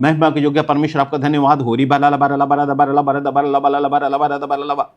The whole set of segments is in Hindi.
महिमा के योग्य परमेश्वर आपका धन्यवाद हो। री बाला बारा ला बारा दा बारा ला बारा दा बारा ला बारा ला बारा ला बारा दा बारा ला बा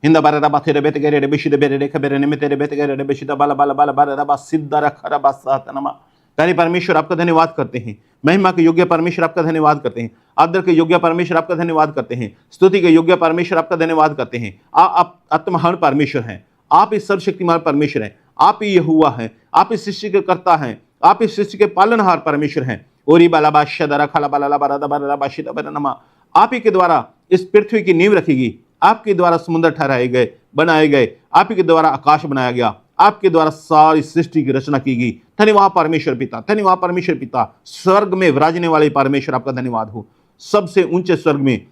हिंद बारा दा बाथे रे बेते रे बेशी दे बेरे रे खबेरे ने तेरे बेते रे बेशी दा बाला बाला बाला बारा दा बा सिद्धा रखा बा सातनमा। प्यारे परमेश्वर आपका धन्यवाद करते हैं। महिमा के योग्य परमेश्वर आपका धन्यवाद करते हैं। आदर के योग्य परमेश्वर आपका धन्यवाद करते हैं। स्तुति के योग्य परमेश्वर आपका धन्यवाद करते हैं। आप आत्महान परमेश्वर हैं। आप इस सर्वशक्तिमान परमेश्वर हैं। आप ही यहोवा हैं। आप इस सृष्टि के कर्ता हैं। आप इस सृष्टि के पालनहार परमेश्वर हैं। ओरी बाला बादशाह दरा खाला बाला बारा दा बारा बाशी दा बारा नमा। आप ही के द्वारा इस पृथ्वी की नींव रखी। आपके द्वारा समुद्र ठहराए गए, बनाए गए। आप ही के द्वारा आकाश बनाया गया। आपके द्वारा सारी सृष्टि की रचना की गई। धन्यवाद परमेश्वर पिता, धन्यवाद परमेश्वर पिता। स्वर्ग में विराजने वाले परमेश्वर आपका धन्यवाद हो। सबसे ऊंचे स्वर्ग में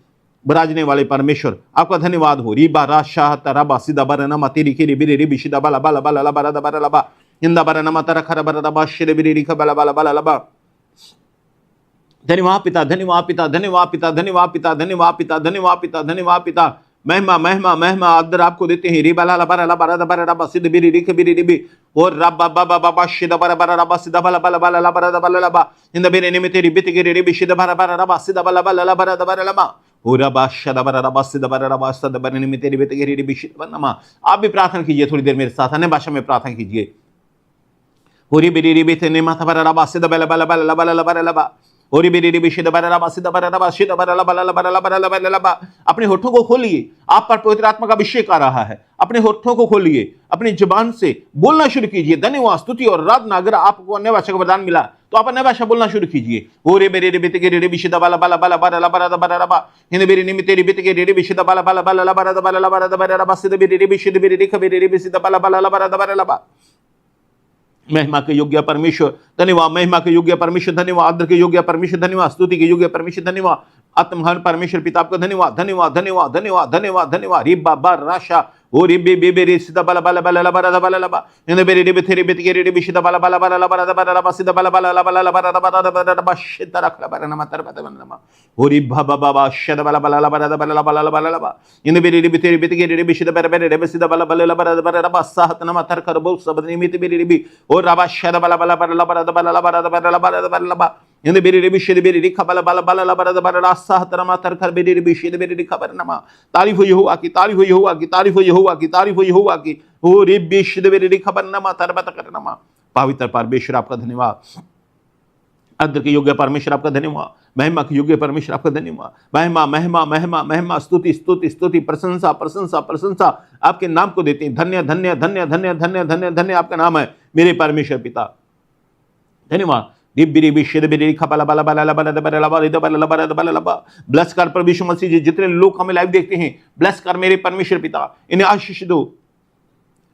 विराजने वाले परमेश्वर आपका धन्यवाद हो। रीबा राशाह तराबा सीधा बरनमा तेरी खेरी बिरे रिबी सीधा बाला बाला बाला ला बारा दा बारा ला बा हिंदा बरनमा तरा खरा बारा दा बा शेरे बिरे रिखा बाला बाला बाला ला बा। धन्यवाद पिता, धन्यवाद पिता, धन्यवाद पिता, धन्यवाद पिता, धन्यवाद पिता, धन्यवाद पिता, धन्यवाद पिता। महिमा महिमा महिमा आदर आपको देते हैं। रीबा ला बारा ला बारा दा बारा ला बा सिद्ध बिरे रिख बिरे रिबी और रब्बा बाबा बाबा शिदा बारा बारा ला बा सिद्धा बाला बाला बाला ला बारा दा बाला ला बा हिंदा बिरे ने में तेरी बित गिरे रिबी शिदा बारा बारा ला बा सिद्धा बाला बाला ला बारा दा बारा ला बा होरा बा शदा बारा ला बा सिद्धा बारा ला बा सिद्धा बारे ने में तेरी बित गिरे रिबी शिदा नमा। आप भी प्रार्थना कीजिए थोड़ी देर मेरे साथ, अन्य भाषा में प्रार्थना कीजिए। होरी बिरे रिबी थे ने माथा बारा ला बा सिद्धा बाला बाला बाला ला बाला ला बारा ला बा होरी बिरे रिबी शिदा बारा ला बा सिद्धा बारा ला बा शिदा बारा ला बाला ला बारा ला बारा ला बारा ला बा। अपने होठों को खोलिए। आप पर पवित्र आत्मा का अभिषेक आ रहा है। अपने होठों को खोलिए, अपनी जुबान से बोलना शुरू कीजिए। धन्यवाद, स्तुति और आराधना। अगर आपको अन्य भाषा का वरदान मिला तो आप अन्य भाषा बोलना शुरू कीजिए। ओरे बेरे रे बिते रे बिशे दा बाला बाला बाला बाला बारा दा बारा बा हिंद बेरे निमि तेरी बिते रे बिशे दा बाला बाला बाला बारा दा बाला बारा दा बारा बा सिद्ध बेरे रे बिशे बेरे रे खबेरे रे बिशे दा बाला बाला बारा दा बारा बा। महिमा के योग्य परमेश्वर धन्यवाद, महिमा के योग्य परमेश्वर धन्यवाद, आदर के योग्य परमेश्वर धन्यवाद, स्तुति के योग्य परमेश्वर धन्यवाद। आत्महान परमेश्वर पिता आपका धन्यवाद, धन्यवाद, धन्यवाद, धन्यवाद, धन्यवाद, धन्यवाद। री बाबा राशा ओ री बे बे रे सीधा बाला बाला बाला ला बारा दा बाला ला बा इन बेरे रे बेथे रे बेते रे बे सीधा बाला बाला बाला ला बारा दा बारा ला बा सीधा बाला बाला ला बाला ला बारा दा बारा दा बारा दा बा शिता रख ला बारा नमा तर बता नमा ओ री बाबा बाबा शद बाला बाला ला बारा दा बाला ला बाला ला बाला ला बा इन बेरे रे बेथे रे बेते रे बे सीधा बारा बेरे रे सीधा बाला बाला ला बारा दा बारा दा बा साहत नमा तर कर बोल सब निमित बेरे रे बी और राबा शद बाला बाला बाला ला बारा दा बाला ला बारा दा बारा ला बारा दा बारा ला बा इन बेरे रे बिशे बेरे रे खबला बाला बाला ला बारा दा बारा ला साहत नमा तर कर बेरे रे बिशे बेरे रे खबर नमा। तारीफ हो यहोवा की, तारीफ हो यहोवा की, तारीफ हो यहोवा की, तारीफ हो यहोवा की। ओ रे बिशे बेरे रे खबर नमा तर बता कर नमा। पवित्र परमेश्वर आपका धन्यवाद, आदर के योग्य परमेश्वर आपका धन्यवाद, महिमा के योग्य परमेश्वर आपका धन्यवाद। महिमा महिमा महिमा महिमा, स्तुति स्तुति स्तुति, प्रशंसा प्रशंसा प्रशंसा आपके नाम को देते हैं। धन्य धन्य धन्य धन्य धन्य धन्य धन्य आपका नाम है मेरे परमेश्वर पिता। धन्यवाद। ब्लेस कर प्रभु यीशु मसीह जी। जितने लोग हमें लाइव देखते हैं ब्लेस कर मेरे परमेश्वर पिता, इन्हें आशीष दो।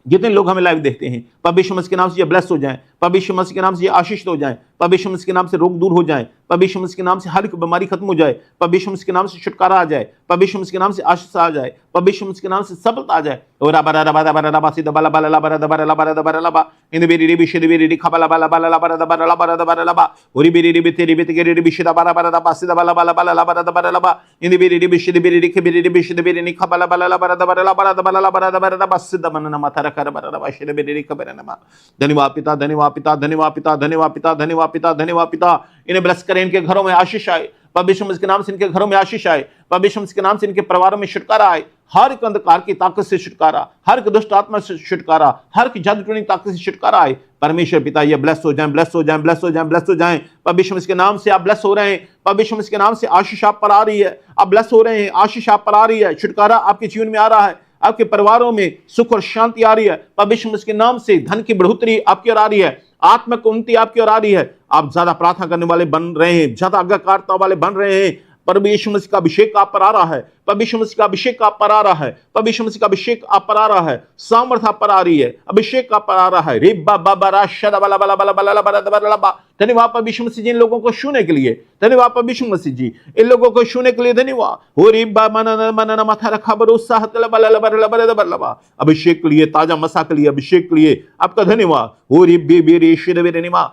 जितने लोग हमें लाइव देखते हैं प्रभु यीशु मसीह के नाम से ये ब्लेस हो जाएं, प्रभु यीशु मसीह के नाम से ये आशीष हो जाएं, प्रभु यीशु मसीह के नाम से रोग दूर हो जाए, प्रभु यीशु मसीह के नाम से हर एक बीमारी खत्म हो जाए, प्रभु यीशु मसीह के नाम से छुटकारा आ जाए, प्रभु यीशु मसीह के नाम से आशीष आ जाए, प्रभु यीशु मसीह के नाम से सफलता आ जाए। और बारा बारा बारा बारा सीधा बाला बाला बारा बारा बारा बारा लबा इन बेरी रे बिशे बेरी रे खबाला बाला बाला बारा बारा बारा बारा लबा और बेरी रे तेरी बेते रे बिशे बारा बारा बारा सीधा बाला बाला बाला बारा बारा लबा इन बेरी रे बिशे बेरी रे बेरी रे बिशे बेरी ने खबाला बाला बारा बारा बारा बारा बारा बारा बस सीधा मन माथा रखा बारा बाशे बेरी रे खबर नमा। धन्यवाद पिता, धन्यवाद पिता, धन्यवाद पिता, धन्यवाद पिता, धन्यवाद पिता, धन्यवाद पिता। इन्हें ब्लेस करें, इनके घरों में आशीष आए, प्रभु यीशु मसीह के नाम से इनके घरों में आशीष आए, प्रभु यीशु मसीह के नाम से इनके परिवारों में छुटकारा आए, हर एक अंधकार की ताकत से छुटकारा, हर एक दुष्ट आत्मा से छुटकारा, हर एक जादू टोनी ताकत से छुटकारा आए। परमेश्वर पिता ये ब्लेस हो जाएं, ब्लेस हो जाएं, ब्लेस हो जाएं, ब्लेस हो जाएं। प्रभु यीशु मसीह के नाम से आप ब्लेस हो रहे हैं, प्रभु यीशु मसीह के नाम से आशीष आप पर आ रही है, आप ब्लेस हो रहे हैं, आशीष आप पर आ रही है, छुटकारा आपके जीवन में आ रहा है, आपके परिवारों में सुख और शांति आ रही है। प्रभु यीशु मसीह के नाम से धन की बढ़ोतरी आपकी ओर आ रही है, आत्मिक उन्नति आपकी ओर आ रही है, आप ज्यादा प्रार्थना करने वाले बन रहे हैं, ज्यादा आज्ञाकारिता वाले बन रहे हैं। प्रभु यीशु मसीह का अभिषेक आप पर आ रहा है, प्रभु यीशु मसीह का अभिषेक आप पर आ रहा है, प्रभु यीशु मसीह का अभिषेक आप पर आ रहा है, सामर्थ आप पर आ रही है, अभिषेक आप पर आ रहा है। रे बाबा बारा शदा बाला बाला बाला बाला बाला बाला बा। धन्यवाद प्रभु यीशु मसीह जी इन लोगों को छूने के लिए, धन्यवाद प्रभु यीशु मसीह जी इन लोगों को छूने के लिए, धन्यवाद। हो रे बाबा मनना माथा रखा भरोसा हतला बाला बाला बाला बाला बा। अभिषेक के लिए, ताजा मसा के लिए, अभिषेक के लिए आपका धन्यवाद। हो रे बे रे शिद बे निमा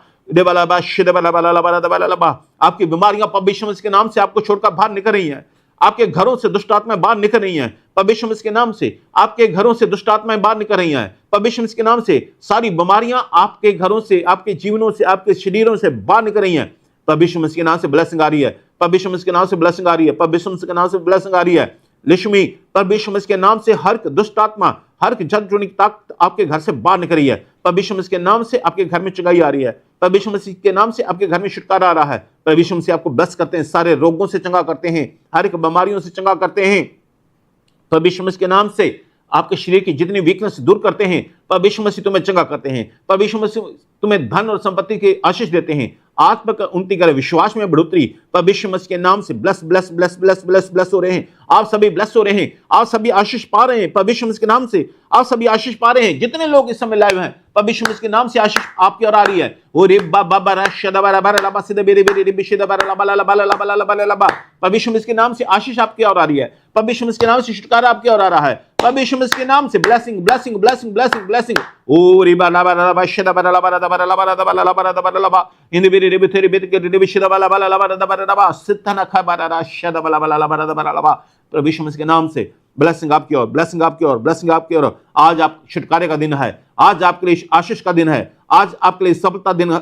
आपकी बीमारियां प्रभु यीशु मसीह के नाम से आपको छोड़कर बाहर निकल रही हैं, आपके घरों से दुष्ट आत्माएं बाहर निकल रही हैं, प्रभु यीशु मसीह के नाम से आपके घरों से दुष्ट आत्माएं बाहर निकल रही हैं, प्रभु यीशु मसीह के नाम से सारी बीमारियां आपके घरों से, आपके जीवनों से, आपके शरीरों से बाहर निकल रही हैं, प्रभु यीशु मसीह के नाम से ब्लेसिंग आ रही है, प्रभु यीशु मसीह के नाम से ब्लेसिंग आ रही है, प्रभु यीशु मसीह के नाम से ब्लेसिंग आ रही है। लिश्मी, प्रभु यीशु मसीह के नाम से हर दुष्ट आत्मा, हर जंतुनी ताकत आपके घर से बाहर निकल रही है। प्रभु यीशु मसीह के नाम से आपके घर में चंगाई आ रही है, प्रभु यीशु मसीह के नाम से आपके घर में छुटकारा आ रहा है। प्रभु यीशु मसीह आपको ब्लेस करते हैं, सारे रोगों से चंगा करते हैं, हर एक बीमारियों से चंगा करते हैं। प्रभु यीशु मसीह के नाम से आपके शरीर की जितनी वीकनेस दूर करते हैं, प्रभु यीशु मसीह तुम्हें चंगा करते हैं। प्रभु यीशु मसीह तुम्हें धन और संपत्ति की आशीष देते हैं, आत्मा का उन्नति करे, विश्वास में बढ़ोतरी। प्रभु यीशु मसीह के नाम से bless bless bless bless bless bless हो रहे हैं, आप सभी ब्लेस हो रहे हैं, आप सभी आशीष पा रहे हैं। प्रभु यीशु मसीह के नाम से आप सभी आशीष पा रहे हैं। जितने लोग इस समय लाइव हैं, प्रभु यीशु मसीह के नाम से आशीष आपकी ओर आ रही है। ओ रे बाबा बाबा शदबा रबा रबा सिद बेरे बेरे रे बिशदबा रबा लबा लबा लबा लबा। प्रभु यीशु मसीह के नाम से आशीष आपकी ओर आ रही है, प्रभु यीशु मसीह के नाम से छुटकारा आपकी ओर आ रहा है, प्रभु यीशु मसीह के नाम से blessing blessing blessing blessing blessing. ओ रे बाबा लबा शदबा लबा लबा लबा लबा लबा लबा लबा इन बेरे रे बेरे बेरे के बिशदबा लबा लबा लबा लबा सितना खबा रा शदबा लबा लबा लबा लबा। प्रभु यीशु मसीह के नाम से ब्लेसिंग आपकी ओर, ब्लेसिंग आपकी ओर, ब्लेसिंग आपकी ओर। आज आप छुटकारे का दिन है, आज आपके लिए आशीष का दिन है, आज आपके लिए सफलता दिन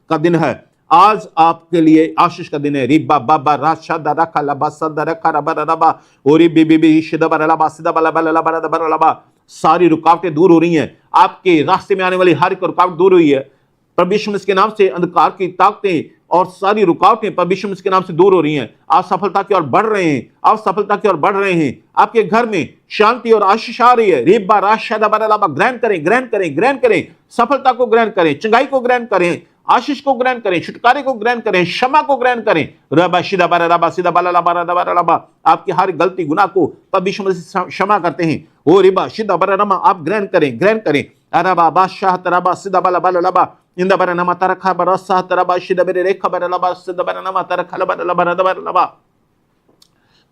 का दिन है, आज आपके लिए आशीष का दिन है। रिबा बाबा राशा दरखा लबा सद रखा रबा रबा ओरी बीबी शिदबा लबा सिदबा लबा लबा लबा लबा। सारी रुकावटें दूर हो रही हैं, आपके रास्ते में आने वाली हर एक रुकावट दूर हुई है। प्रभु यीशु मसीह के नाम से अंधकार की ताकतें और सारी रुकावटें प्रभु यीशु मसीह के नाम से दूर हो रही हैं। आप सफलता की ओर बढ़ रहे हैं, आप सफलता की ओर बढ़ रहे हैं। आपके घर में शांति और आशीष आ रही है। रिबा राशा दबा लबा ग्रहण करें, ग्रहण करें, ग्रहण करें, सफलता को ग्रहण करें, चंगाई को ग्रहण करें, आशीष को ग्रहण करें, छुटकारे को ग्रहण करें, क्षमा को ग्रहण करें। रबा शिदा बरा रबा सिदा बला लबा रबा रबा। आपकी हर गलती गुनाह को प्रभु यीशु मसीह क्षमा करते हैं। ओ रिबा शिदा बरा रमा, आप ग्रहण करें, ग्रहण करें। अरबा बादशाह तरबा सिदा बला बला लबा इंदा बरा नमा तरखा बरा सा तरबा शिदा बरे रेखा बरा लबा सिदा बरा नमा तरखा लबा लबा रबा लबा।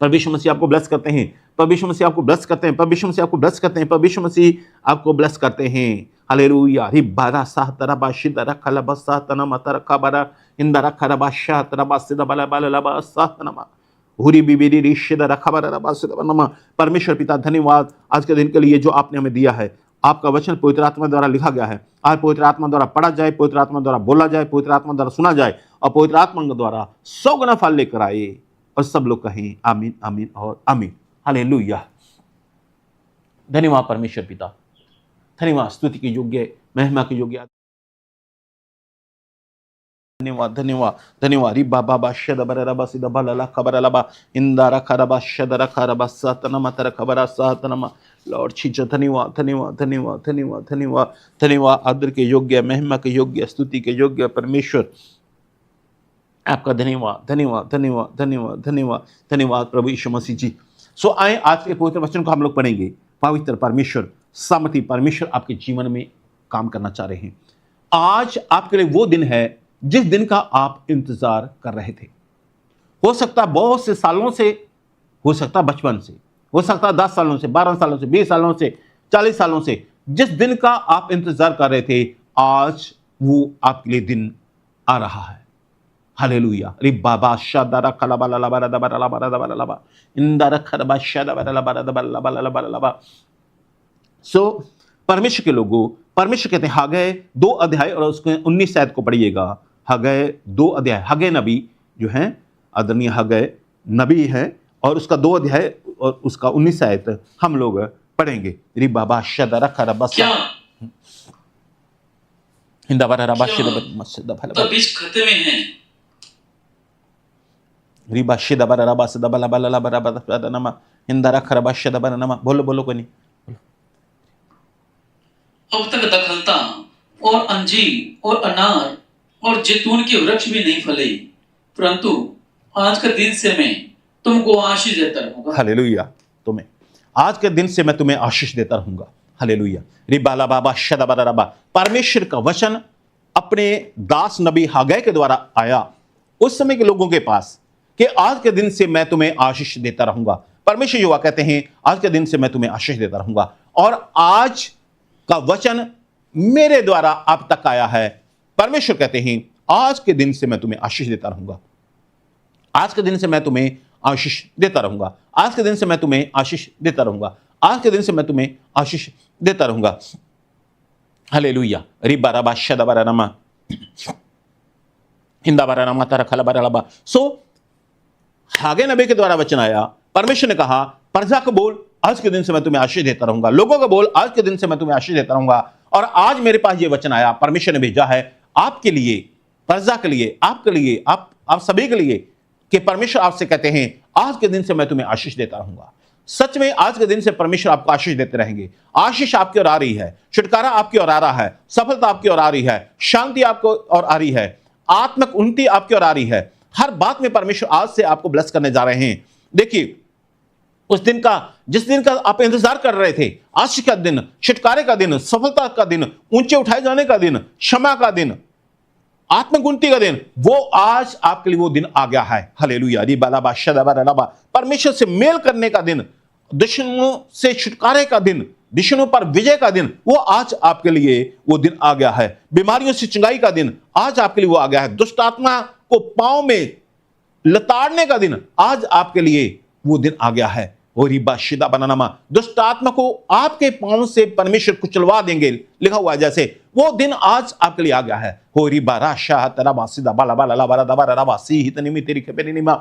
प्रभु यीशु मसीह आपको ब्लेस करते हैं, प्रभु यीशु मसीह आपको ब्लेस करते हैं, प्रभु यीशु मसीह आपको ब्लेस करते हैं, प्रभु यीशु मसीह आपको ब्लेस करते हैं। हालेलुया। रिबारा साह तरबा शिदा रखा लबा साह तना तरखा बरा इंदा रखा रबा शाह तरबा सिदा बला बला लबा साह तना हुरी बीबी रिशिदा रखा बरा रबा सिदा नमा। परमेश्वर पिता धन्यवाद आज के दिन के लिए जो आपने हमें दिया है। आपका वचन पवित्र आत्मा द्वारा लिखा गया है, आज पवित्र आत्मा द्वारा पढ़ा जाए, पवित्र आत्मा द्वारा बोला जाए, पवित्र आत्मा द्वारा सुना जाए और पवित्र आत्मा द्वारा 100 गुना फल लेकर आए। और सब लोग कहें आमीन आमीन और आमीन। हालेलुया। धन्यवाद परमेश्वर पिता, धन्यवाद, स्तुति की योग्य, महिमा की योग्य। धन्यवाद धन्यवाद धन्यवाद। रिबा बाबा शद बर रबा सिदा बला खबर लबा इंदा रखा रबा शद रखा रबा सतनमा तर खबरा सतनमा। लॉर्ड जीसस धन्यवाद धन्यवाद धन्यवाद धन्यवाद धन्यवाद धन्यवाद। आदर के योग्य, महिमा के योग्य, स्तुति के योग्य परमेश्वर आपका धन्यवाद धन्यवाद धन्यवाद धन्यवाद धन्यवाद धन्यवाद प्रभु यीशु मसीह जी। सो आए आज के पवित्र वचन को हम लोग पढ़ेंगे। पवित्र परमेश्वर, सामर्थी परमेश्वर आपके जीवन में काम करना चाह रहे हैं। आज आपके लिए वो दिन है जिस दिन का आप इंतजार कर रहे थे। हो सकता बहुत से सालों से, हो सकता बचपन से, हो सकता 10 सालों से, 12 सालों से, 20 सालों से, 40 सालों से, जिस दिन का आप इंतजार कर रहे थे, आज वो आपके लिए दिन आ रहा है। हालेलुया। रि बाबा शादारा खलाबा लबा रबा लबा रबा लबा इंदारा खरबा शादाबा लबा रबा लबा लबा लबा। सो परमेश्वर के लोगों, परमेश्वर कहते हैं हगै 2 अध्याय और उसके 19 आयत को पढ़िएगा। हगै 2 अध्याय, हगै नबी जो है, आदरणीय हगै नबी है, और उसका 2 अध्याय और उसका 19 आयत हम लोग पढ़ेंगे। रि बाबा शादारा खरबा इंदारा रबा शादाबा बीच खते में है। रिबा शिदा बरा रबा सदा बला बला लबा रबा नमा इंदारा खरबा शदा बरा नमा। बोलो बोलो कोई नहीं। अब तक दखलता और अंजीर और अनार और जैतून के वृक्ष भी नहीं फले, परंतु आज के दिन से मैं तुमको आशीष देता रहूंगा। हालेलुया। तुम्हें आज के दिन से मैं तुम्हें आशीष देता रहूंगा। हालेलुया। रिबाला बाबा शदा बरा रबा। परमेश्वर का वचन अपने दास नबी हगै के द्वारा आया उस समय के लोगों के पास कि आज के दिन से मैं तुम्हें आशीष देता रहूंगा। परमेश्वर युवा कहते हैं आज के दिन से मैं तुम्हें आशीष देता रहूंगा। और आज का वचन मेरे द्वारा आप तक आया है। परमेश्वर कहते हैं आज के दिन से मैं तुम्हें आशीष देता रहूंगा, आज के दिन से मैं तुम्हें आशीष देता रहूंगा, आज के दिन से मैं तुम्हें आशीष देता रहूंगा, आज के दिन से मैं तुम्हें आशीष देता रहूंगा। हालेलुया। रिबा रबा शदा बरा नमा इंदा बरा नमा तारा खला बरा लबा। सो हागे नबी के द्वारा वचन आया, परमेश्वर ने कहा प्रजा को बोल आज के दिन से मैं तुम्हें आशीष देता रहूंगा, लोगों को बोल आज के दिन से मैं तुम्हें आशीष देता रहूंगा। और आज मेरे पास ये वचन आया, परमेश्वर ने भेजा है आपके लिए, प्रजा के लिए, आपके लिए, आप सभी के लिए, कि परमेश्वर आपसे कहते हैं आज के दिन से मैं तुम्हें आशीष देता रहूंगा। सच में आज के दिन से परमेश्वर आपको आशीष देते रहेंगे। आशीष आपकी ओर आ रही है, छुटकारा आपकी ओर आ रहा है, सफलता आपकी ओर आ रही है, शांति आपको ओर आ रही है, आत्मिक उन्नति आपकी ओर आ रही है। हर बात में परमेश्वर आज से आपको ब्लेस करने जा रहे हैं। देखिए उस दिन का, जिस दिन का आप इंतजार कर रहे थे, आशीष का दिन, छुटकारे का दिन, सफलता का दिन, ऊंचे उठाए जाने का दिन, क्षमा का दिन, आत्मिक उन्नति का दिन, वो आज आपके लिए वो दिन आ गया है। हालेलुया। रिबालाबा शदाबा रलाबा, परमेश्वर से मेल करने का दिन, दुश्मनों से छुटकारे का दिन, दुश्मनों पर विजय का दिन, वो आज आपके लिए वो दिन आ गया है। बीमारियों से चंगाई का दिन आज आपके लिए वो आ गया है। दुष्ट आत्मा को पांव में लताड़ने का दिन आज आपके लिए वो दिन आ गया है। और रिबा शिदा बनानामा, दुष्ट आत्मा को आपके पांव से परमेश्वर कुचलवा देंगे, लिखा हुआ है जैसे, वो दिन आज आपके लिए आ गया है। हो रिबा राशा तरा बासिदा बाला बाला ला बारा दबा रा बासी हितनिमी तेरी खबेनिमा।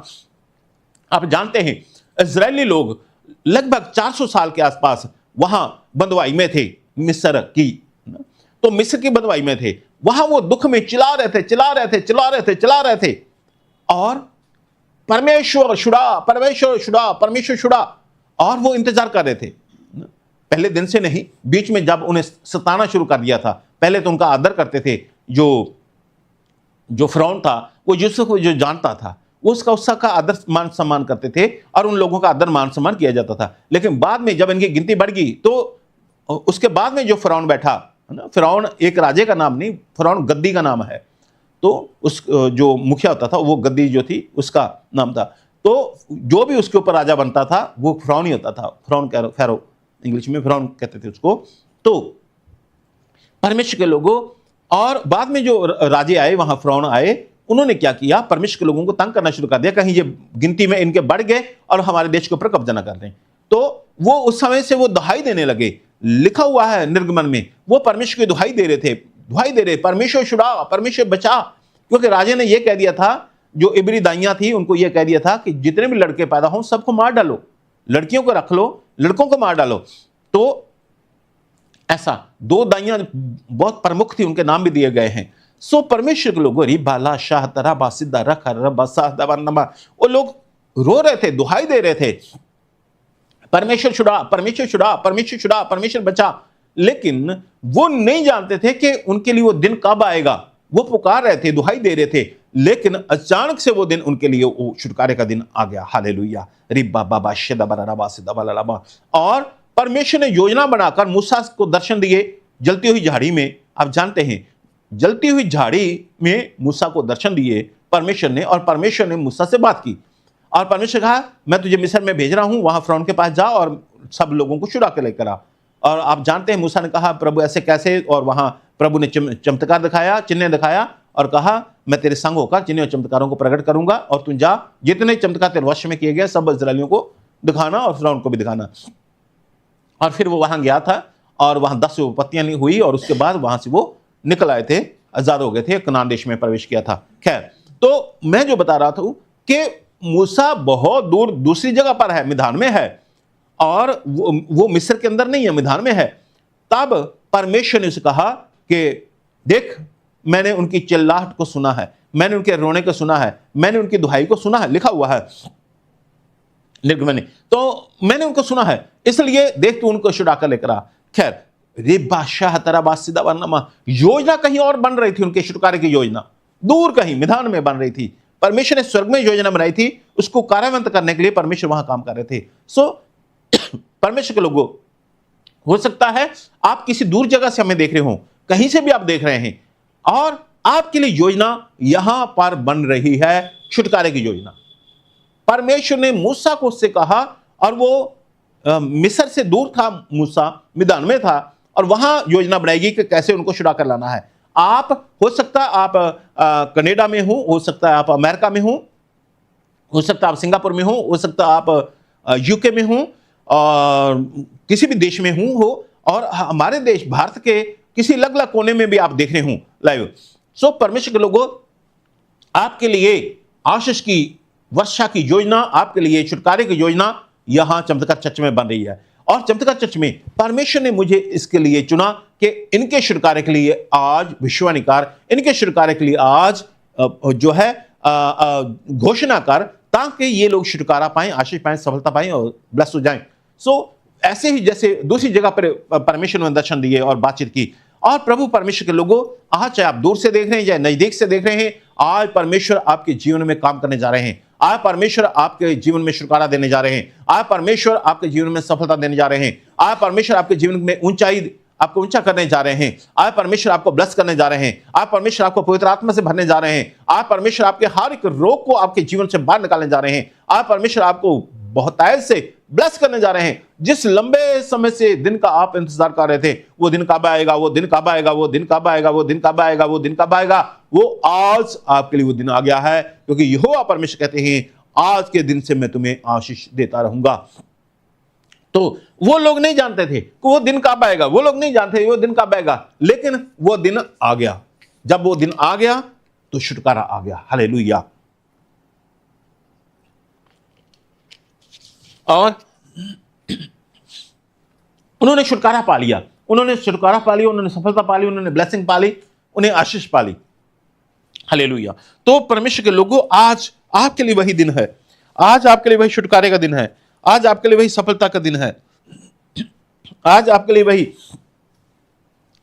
आप जानते हैं इजरायली लोग लगभग 400 साल के आसपास वहां बंदवाई में थे, मिस्र की, तो मिस्र की बंदवाई में थे। वहां वो दुख में चिल्ला रहे थे और परमेश्वर छुड़ा, परमेश्वर छुड़ा, परमेश्वर छुड़ा, और वो इंतजार कर रहे थे। पहले दिन से नहीं, बीच में जब उन्हें सताना शुरू कर दिया था, पहले तो उनका आदर करते थे। जो फिरौन था वो यूसुफ को जो जानता था वो उसका आदर मान सम्मान करते थे और उन लोगों का आदर मान सम्मान किया जाता था। लेकिन बाद में जब इनकी गिनती बढ़ गई तो उसके बाद में जो फिरौन बैठा, फिरौन एक राजे का नाम नहीं, फिरौन गद्दी का नाम है। तो उस जो मुखिया होता था वो गद्दी जो थी उसका नाम था। तो जो भी उसके ऊपर राजा बनता था वो फिरौन ही होता था। फिरौन फैरो इंग्लिश में फिरौन कहते थे उसको। तो परमेश्वर के लोगों, और बाद में जो राजे आए, वहां फिरौन आए, उन्होंने क्या किया, परमेश्वर के लोगों को तंग करना शुरू कर दिया, कहीं ये गिनती में इनके बढ़ गए और हमारे देश के ऊपर कब्जा न कर दें। तो वो उस समय से वो दुहाई देने लगे। लिखा हुआ है निर्गमन में, वो परमेश्वर की दुहाई दे रहे, परमेश्वर छुड़ा, परमेश्वर बचा। क्योंकि राजे ने यह कह दिया था, जो इब्री दाइयां थी उनको यह कह दिया था कि जितने भी लड़के पैदा हों सबको मार डालो, लड़कियों को रख लो, लड़कों को मार डालो। तो ऐसा 2 दाइयां बहुत प्रमुख थी, उनके नाम भी दिए गए हैं। सो परमेश्वर के लोगों, रिबाला शाह तरा बासिदा रखा रबासा दबा, वो लोग रो रहे थे, दुहाई दे रहे थे, परमेश्वर छुड़ा, परमेश्वर छुड़ा, परमेश्वर छुड़ा, परमेश्वर बचा। लेकिन वो नहीं जानते थे कि उनके लिए वो दिन कब आएगा। वो पुकार रहे थे, दुहाई दे रहे थे, लेकिन अचानक से वो दिन उनके लिए वो छुटकारे का दिन आ गया। हालेलुया। रिब्बा बाबा शदबा। और परमेश्वर ने योजना बनाकर मूसा को दर्शन दिए जलती हुई झाड़ी में। आप जानते हैं जलती हुई झाड़ी में मूसा को दर्शन दिए परमेश्वर ने, और परमेश्वर ने मूसा से बात की और परमेश्वर कहा मैं तुझे मिस्र में भेज रहा हूं, वहां फिरौन के पास जा और सब लोगों को छुड़ा के लेकर आ। और आप जानते हैं मूसा ने कहा प्रभु ऐसे कैसे, और वहां प्रभु ने चमत्कार दिखाया, चिन्ह दिखाया और कहा मैं तेरे संग होकर चिन्ह और चमत्कारों को प्रकट करूंगा, और तू जा जितने चमत्कार तेरे वश में किए गए सब इस्राएलियों को दिखाना और फिरौन को भी दिखाना। और फिर वो वहां गया था और वहां 10 विपत्तियां हुई और उसके बाद वहां से वो निकल आए थे, आजाद हो गए थे, कनान देश में प्रवेश किया था। खैर, तो मैं जो बता रहा था कि मूसा बहुत दूर दूसरी जगह पर है, मैदान में है, और वो मिस्र के अंदर नहीं है, मैदान में है। तब परमेश्वर ने उसे कहा कि देख मैंने उनकी चिल्लाहट को सुना है, मैंने उनके रोने को सुना है, मैंने उनकी दुहाई को सुना है, लिखा हुआ है तो मैंने उनको सुना है, इसलिए देख तू उनको छुड़ा कर लेकर आ। खैर, रे बादशाह तेरा बासिदा वरनमा, योजना कहीं और बन रही थी, उनके छुटकारे की योजना दूर कहीं मैदान में बन रही थी। परमेश्वर ने स्वर्ग में योजना बनाई थी, उसको कार्यान्वित करने के लिए परमेश्वर वहां काम कर रहे थे। सो परमेश्वर के लोगों, हो सकता है आप किसी दूर जगह से हमें देख रहे हो, कहीं से भी आप देख रहे हैं, और आपके लिए योजना यहां पर बन रही है, छुटकारे की योजना। परमेश्वर ने मूसा को उससे कहा, और वो मिस्र से दूर था, मूसा मैदान में था, और वहां योजना बनाएगी कि कैसे उनको छुड़ा कर लाना है। आप हो सकता है आप कनाडा में हो सकता है आप अमेरिका में हो सकता है आप सिंगापुर में हो सकता है आप यूके में हो, और किसी भी देश में हो, और हमारे देश भारत के किसी अलग अलग कोने में भी आप देख रहे हो लाइव। सो परमेश्वर के लोगों, आपके लिए आशीष की वर्षा की योजना आपके लिए, छुटकारे की योजना यहां चमत्कार चर्च में बन रही है। और चमत्कार चर्च में परमेश्वर ने मुझे इसके लिए चुना कि इनके छुटकारे के लिए आज विश्वानिकार, इनके छुटकारे के लिए आज जो है घोषणा कर, ताकि ये लोग छुटकारा पाएं, आशीष पाएं, सफलता पाएं और ब्लेस हो जाएं। सो ऐसे ही जैसे दूसरी जगह पर परमेश्वर ने दर्शन दिए और बातचीत की। और प्रभु परमेश्वर के लोगों, आज चाहे आप दूर से देख रहे हैं या नजदीक से देख रहे हैं, आज परमेश्वर आपके जीवन में काम करने जा रहे हैं। आज परमेश्वर आपके जीवन में छुटकारा देने जा रहे हैं। आज परमेश्वर आपके जीवन में सफलता देने जा रहे हैं। आज परमेश्वर आपके जीवन में ऊंचाई, आपको ऊंचा करने जा रहे हैं। आज परमेश्वर आपको ब्लेस करने जा रहे हैं। आज परमेश्वर आपको पवित्र आत्मा से भरने जा रहे हैं। आज परमेश्वर आपके हर एक रोग को आपके जीवन से बाहर निकालने जा रहे हैं। आज परमेश्वर आपको बहुतायत से ब्लेस करने जा रहे हैं। जिस लंबे समय से दिन का आप इंतजार कर रहे थे, वो दिन कब आएगा, वो दिन कब आएगा, वो दिन कब आएगा, वो दिन कब आएगा, वो दिन कब आएगा, वो आज आपके लिए वो दिन आ गया है। क्योंकि यहोवा परमेश्वर कहते हैं, आज के दिन से मैं तुम्हें आशीष देता रहूंगा। तो वो लोग नहीं जानते थे कि वो दिन कब आएगा, वो लोग नहीं जानते वो दिन कब आएगा, लेकिन वो दिन आ गया। जब वो दिन आ गया तो छुटकारा आ गया। हालेलुया। और उन्होंने छुटकारा पा लिया, उन्होंने छुटकारा पा लिया, उन्होंने सफलता पा ली, उन्होंने ब्लेसिंग पा ली, उन्हें आशीष पा ली। हालेलुया। तो परमेश्वर के लोगों, आज आपके लिए वही दिन है, आज आपके लिए वही छुटकारे का दिन है, आज आपके लिए वही सफलता का दिन है, आज आपके लिए वही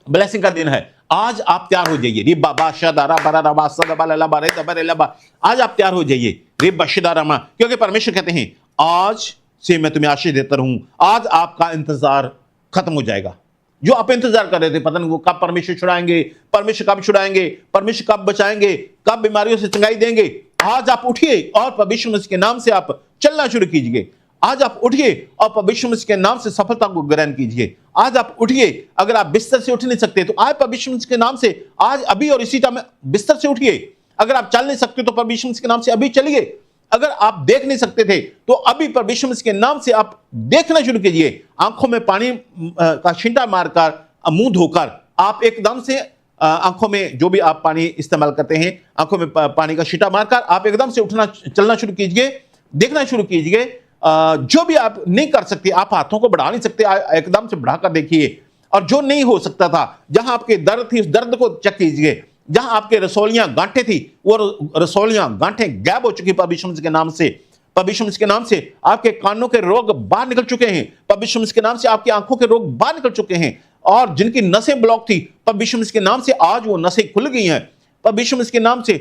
ब्लेसिंग का दिन है। आज आप तैयार हो जाइए। रे बाबा शादारा बारा रबा सदा लला बारे दबरे लबा, आज आप तैयार हो जाइए। रे बशिदारमा, क्योंकि परमेश्वर कहते हैं, आज से मैं तुम्हें आशीष देता रहूं। आज आपका इंतजार खत्म हो जाएगा। जो आप इंतजार कर रहे थे, पता नहीं वो कब परमेश्वर छुड़ाएंगे, परमेश्वर कब छुड़ाएंगे, परमेश्वर कब बचाएंगे, कब बीमारियों से चंगाई देंगे, आज आप उठिए और परमेश्वर मसीह के नाम से आप चलना शुरू कीजिए। आज आप उठिए और परमेश्वर मसीह के नाम से सफलता को ग्रहण कीजिए। आज आप उठिए। अगर आप बिस्तर से उठ नहीं सकते तो आज परमेश्वर मसीह के नाम से आज अभी और इसी टाइम बिस्तर से उठिए। अगर आप चल नहीं सकते तो परमेश्वर मसीह के नाम से अभी चलिए। अगर आप देख नहीं सकते थे तो अभी परमेश्वर मसीह के नाम से आप देखना शुरू कीजिए। आंखों में पानी का छींटा मारकर, मुंह धोकर आप एकदम से आंखों में जो भी आप पानी इस्तेमाल करते हैं, आंखों में पानी का छींटा मारकर आप एकदम से उठना, चलना शुरू कीजिए, देखना शुरू कीजिए। जो भी आप नहीं कर सकते, आप हाथों को बढ़ा नहीं सकते, एकदम से बढ़ाकर देखिए। और जो नहीं हो सकता था, जहां आपके दर्द थी, उस दर्द को चेक कीजिए। जहां आपके रसौलियां गांठें थी, वो रसौलियां गांठें गायब हो चुकी परमेश्वर मसीह के नाम से। परमेश्वर मसीह के नाम से आपके कानों के रोग बाहर निकल चुके हैं। परमेश्वर मसीह के नाम से आपकी आंखों के रोग बाहर निकल चुके हैं। और जिनकी नसें ब्लॉक थी, परमेश्वर मसीह के नाम से आज वो नसें खुल गई हैं। परमेश्वर मसीह के नाम से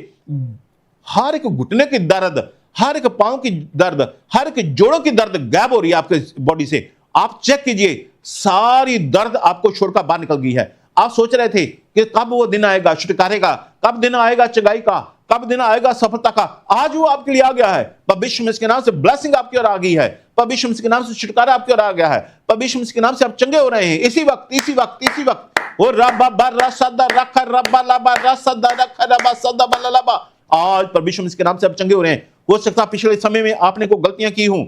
हर एक घुटने की दर्द, हर एक पांव की दर्द, हर एक जोड़ों की दर्द गायब हो रही है आपके बॉडी से। आप चेक कीजिए, सारी दर्द आपको छोड़कर बाहर निकल गई है। आप सोच रहे थे कि कब वो दिन आएगा छुटकारे का, कब दिन आएगा चंगाई का, कब दिन आएगा सफलता का। आज वो आपके लिए आ गया है। परमेश्वर मसीह के नाम से ब्लेसिंग आपकी ओर आ गई है। परमेश्वर मसीह के नाम से छुटकारा आपकी ओर आ गया है। परमेश्वर मसीह के नाम से आप चंगे हो रहे हैं। इसी वक्त, इसी वक्त, इसी वक्त। वो रब्बा बर्रा सदा रख रब्बा लबा रसदा रख रब्बा सदा बलबा, आज परमेश्वर मसीह के नाम से आप चंगे हो रहे हैं। हो सकता है पिछले समय में आपने कोई गलतियां की हों,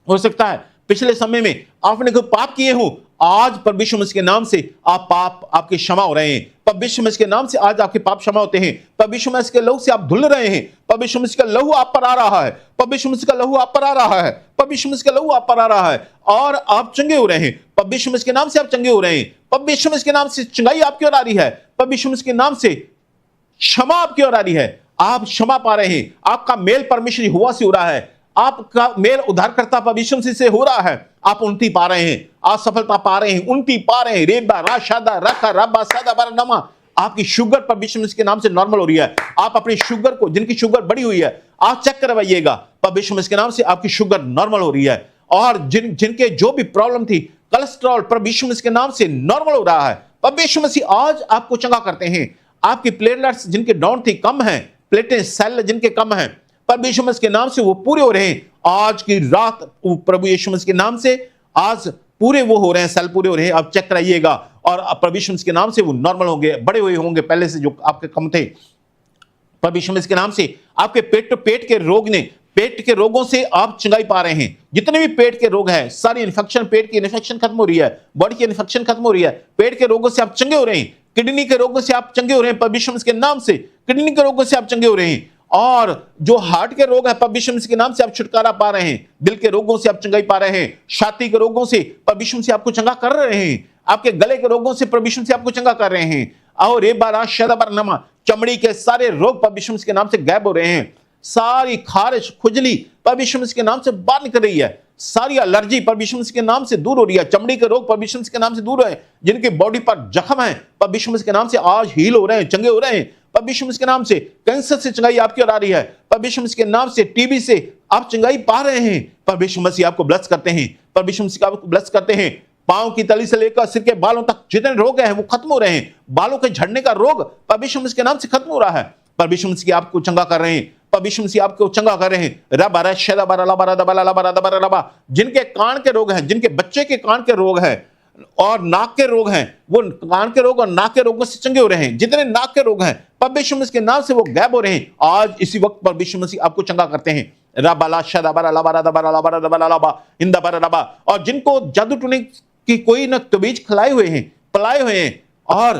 हो सकता है पिछले समय में आपने कोई पाप किए हो। आज परमेश्वर मसीह के नाम से आप पाप आपके क्षमा हो रहे हैं। परमेश्वर मसीह के नाम से आज आपके पाप क्षमा होते हैं। परमेश्वर मसीह के लहू से आप धुल रहे हैं। परमेश्वर मसीह का लहू आप पर आ रहा है। परमेश्वर मसीह का लहू आप पर आ रहा है। परमेश्वर मसीह का लहू आप पर आ रहा है और आप चंगे हो रहे हैं। परमेश्वर मसीह के नाम से आप चंगे हो रहे हैं। परमेश्वर मसीह के नाम से चंगाई आपकी ओर आ रही है। परमेश्वर मसीह के नाम से क्षमा आपकी ओर आ रही है। आप क्षमा पा रहे हैं। आपका मेल परमेश्वर यहोवा से हो रहा है। आपका मेल उद्धारकर्ता परमेश्वर मसीह से हो रहा है। आप उन्नति पा रहे हैं, आप सफलता पा रहे हैं, उन्नति पा रहे हैं। रेबा राशादा रखा रबा सदा बरनमा, आपकी शुगर परमेश्वर मसीह के नाम से नॉर्मल हो रही है। आप अपनी शुगर को, जिनकी शुगर बढ़ी हुई है, आप चेक करवाइएगा। परमेश्वर मसीह के नाम से आपकी शुगर नॉर्मल हो रही है। और जिनके जो भी प्रॉब्लम थी, कोलेस्ट्रॉल परमेश्वर मसीह के नाम से नॉर्मल हो रहा है। परमेश्वर मसीह आज आपको चंगा करते हैं। आपकी प्लेटलेट्स जिनके डाउन थी, कम है, प्लेटें सेल जिनके कम है, परमेश्वर मसीह के नाम से वो पूरे हो रहे हैं। आज की रात प्रभु यीशु मसीह के नाम से आज पूरे वो हो रहे हैं, सेल पूरे हो रहे हैं। आप चेक कराइएगा और परमेश्वर मसीह के नाम से वो नॉर्मल होंगे, बड़े हुए होंगे पहले से जो आपके कम थे। परमेश्वर मसीह के नाम से आपके पेट के रोग ने, पेट के रोगों से आप चंगाई पा रहे हैं। जितने भी पेट के रोग हैं, सारी इन्फेक्शन, पेट की इन्फेक्शन खत्म हो रही है, बॉडी की इन्फेक्शन खत्म हो रही है। पेट के रोगों से आप चंगे हो रहे हैं। किडनी के रोगों से आप चंगे हो रहे हैं परमेश्वर मसीह के नाम से। किडनी के रोगों से आप चंगे हो रहे हैं। और जो हार्ट के रोग है प्रभु यीशु मसीह के नाम से आप छुटकारा पा रहे हैं, दिल के रोगों से आप चंगाई पा रहे हैं, छाती के रोगों से प्रभु यीशु मसीह आपको चंगा कर रहे हैं, आपके गले के रोगों से प्रभु यीशु मसीह आपको चंगा कर रहे हैं, और ये बारा शदबर नमा चमड़ी के सारे रोग प्रभु यीशु मसीह के नाम से गायब हो रहे हैं, सारी खारिश खुजली प्रभु यीशु मसीह के नाम से बाहर निकल रही है, सारी एलर्जी प्रभु यीशु मसीह के नाम से दूर हो रही है, चमड़ी के रोग प्रभु यीशु मसीह के नाम से दूर है, जिनके बॉडी पर जख्म है प्रभु यीशु मसीह के नाम से आज हील हो रहे हैं, चंगे हो रहे हैं प्रभु यीशु मसीह के नाम से, कैंसर से चंगाई आपकी ओर आ रही है प्रभु यीशु मसीह के नाम से, टीबी से आप चंगाई पा रहे हैं प्रभु यीशु मसीह आपको ब्लेस करते हैं, प्रभु यीशु मसीह आपको ब्लेस करते हैं, पांव की तली से लेकर सिर के बालों तक जितने रोग हैं वो खत्म हो रहे हैं, बालों के झड़ने का रोग प्रभु यीशु मसीह के नाम से खत्म हो रहा है, प्रभु यीशु मसीह आपको चंगा कर रहे हैं, प्रभु यीशु मसीह आपको चंगा कर रहे हैं, रब अरे शदा बरा लबा दबा लबा दबा लबा, जिनके कान के रोग हैं, जिनके बच्चे के कान के रोग हैं और नाक के रोग हैं, वो कान के रोग और नाक के रोगों से चंगे हो रहे हैं, जितने नाक के रोग हैं प्रभु यीशु मसीह के नाम से वो गायब हो रहे हैं, आज इसी वक्त प्रभु यीशु मसीह आपको चंगा करते हैं, रबाला शदा बरा लबा दबा लबा इंदा बरा लबा, और जिनको जादू टूने की कोई न तबीज खिलाए हुए हैं, पलाए हुए हैं, और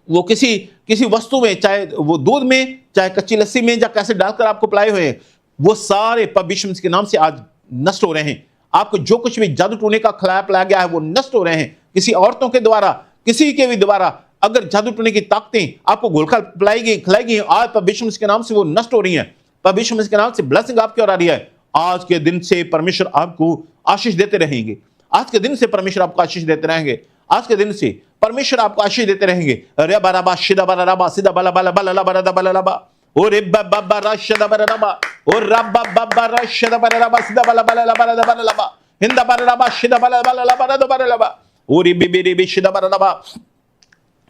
वो किसी वस्तु में, चाहे वो दूध में, चाहे कच्ची लस्सी में, या कैसे डालकर आपको पिलाए हुए हैं, वो सारे प्रभु यीशु मसीह के नाम से आज नष्ट हो रहे हैं। आपको जो कुछ भी जादू टूने का खिलाया पिलाया गया है वो नष्ट हो रहे हैं, किसी औरतों के द्वारा, किसी के भी द्वारा अगर जादू टूने की ताकतें आपको घोलकर पिलाई गई खिलाई गई, आज प्रभु यीशु मसीह के नाम से वो नष्ट हो रही है, प्रभु यीशु मसीह के नाम से ब्लेसिंग आपकी ओर आ रही है। आज के दिन से परमेश्वर आपको आशीष देते रहेंगे, आज के दिन से परमेश्वर आपको आशीष देते रहेंगे, आज के दिन से परमेश्वर आपको आशीष देते रहेंगे। रे बराबा शिदा बराबा सिदा बला बला बला बला बला बला ओ रे बाबा राशदा बराबा ओ रब्बा बाबा राशदा बराबा सिदा बला बला बला बला हिंदा बराबा शिदा बला बला बला ओ रे बी शिदा बराबा।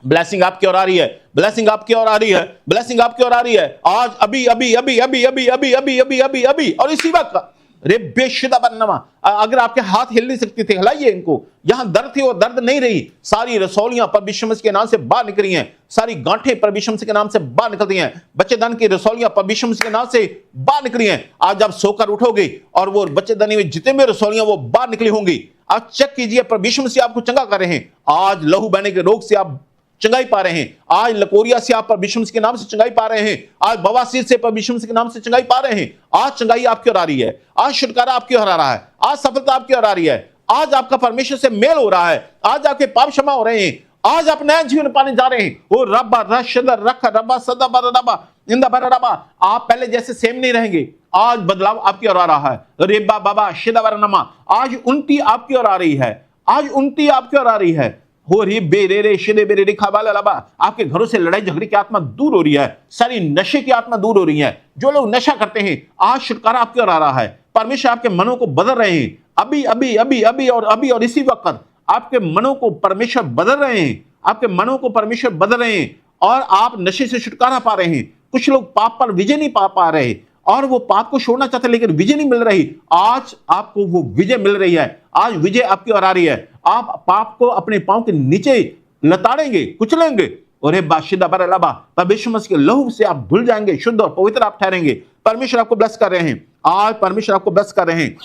ब्लेसिंग आपकी ओर आ रही है, ब्लेसिंग आपकी ओर आ रही है, ब्लेसिंग आपकी ओर आ रही है, आज अभी अभी अभी अभी अभी अभी अभी अभी अभी अभी और इसी वक्त रे बेशुदा बनवा। अगर आपके हाथ हिल नहीं सकते थे, हिलाइए इनको, यहां दर्द थी वो दर्द नहीं रही, सारी रसौलियां प्रभु यीशु मसीह के नाम से बाहर निकली हैं, सारी गांठें प्रभु यीशु मसीह के नाम से बाहर निकलती हैं, बच्चेदानी की रसौलियां प्रभु यीशु मसीह के नाम से बाहर निकली हैं। आज आप सोकर उठोगे और वो बच्चेदानी में जितने भी रसौलियां वो बाहर निकली होंगी, आप चेक कीजिए प्रभु यीशु मसीह आपको चंगा कर रहे हैं। आज लहू बहने के रोग से आप चंगाई पा रहे हैं, आज लकोरिया से आप प्रभु यीशु मसीह के नाम से चंगाई पा रहे हैं, आज बवासीर से प्रभु यीशु मसीह के नाम से चंगाई पा रहे हैं। आज चंगाई आपकी ओर आ रही है, आज छुटकारा आपकी ओर आ रहा है, आज सफलता आपकी ओर आ रही है, आज आपका परमेश्वर से मेल हो रहा है, आज आपके पाप क्षमा हो रहे हैं, आज आप नया जीवन पाने जा रहे हैं। ओ रब्बा रशदर रख रब्बा सदा बरबा इंदा बरबा, आप पहले जैसे सेम नहीं रहेंगे, आज बदलाव आपकी ओर आ रहा है। रेबा बाबा शिदा बरनमा, आज उन्नति आपकी ओर आ रही है, आज उन्नति आपकी ओर आ रही है। हो रही बेरे रे शिदे बेरे रे खाबाला लबा, आपके घरों से लड़ाई झगड़े की आत्मा दूर हो रही है, सारी नशे की आत्मा दूर हो रही है। जो लोग नशा करते हैं आज छुटकारा आपकी ओर आ रहा है, परमेश्वर आपके मनों को बदल रहे हैं, अभी अभी अभी अभी और इसी वक्त आपके मनों को परमेश्वर बदल रहे हैं, आपके मनों को परमेश्वर बदल रहे हैं और आप नशे से छुटकारा पा रहे हैं। कुछ लोग पाप पर विजय नहीं पा रहे और वो पाप को छोड़ना चाहते लेकिन विजय नहीं मिल रही, आज आपको वो विजय मिल रही है, आज विजय आपकी ओर आ रही है। आप पाप को अपने पांव के नीचे लताड़ेंगे, कुचलेंगे और बाशिदा बरलाबा परमेश्वर मसीह के लहू से आप धुल जाएंगे, शुद्ध और पवित्र आप ठहरेंगे। परमेश्वर आपको ब्लेस कर रहे हैं, आज परमेश्वर आपको ब्लेस कर रहे हैं।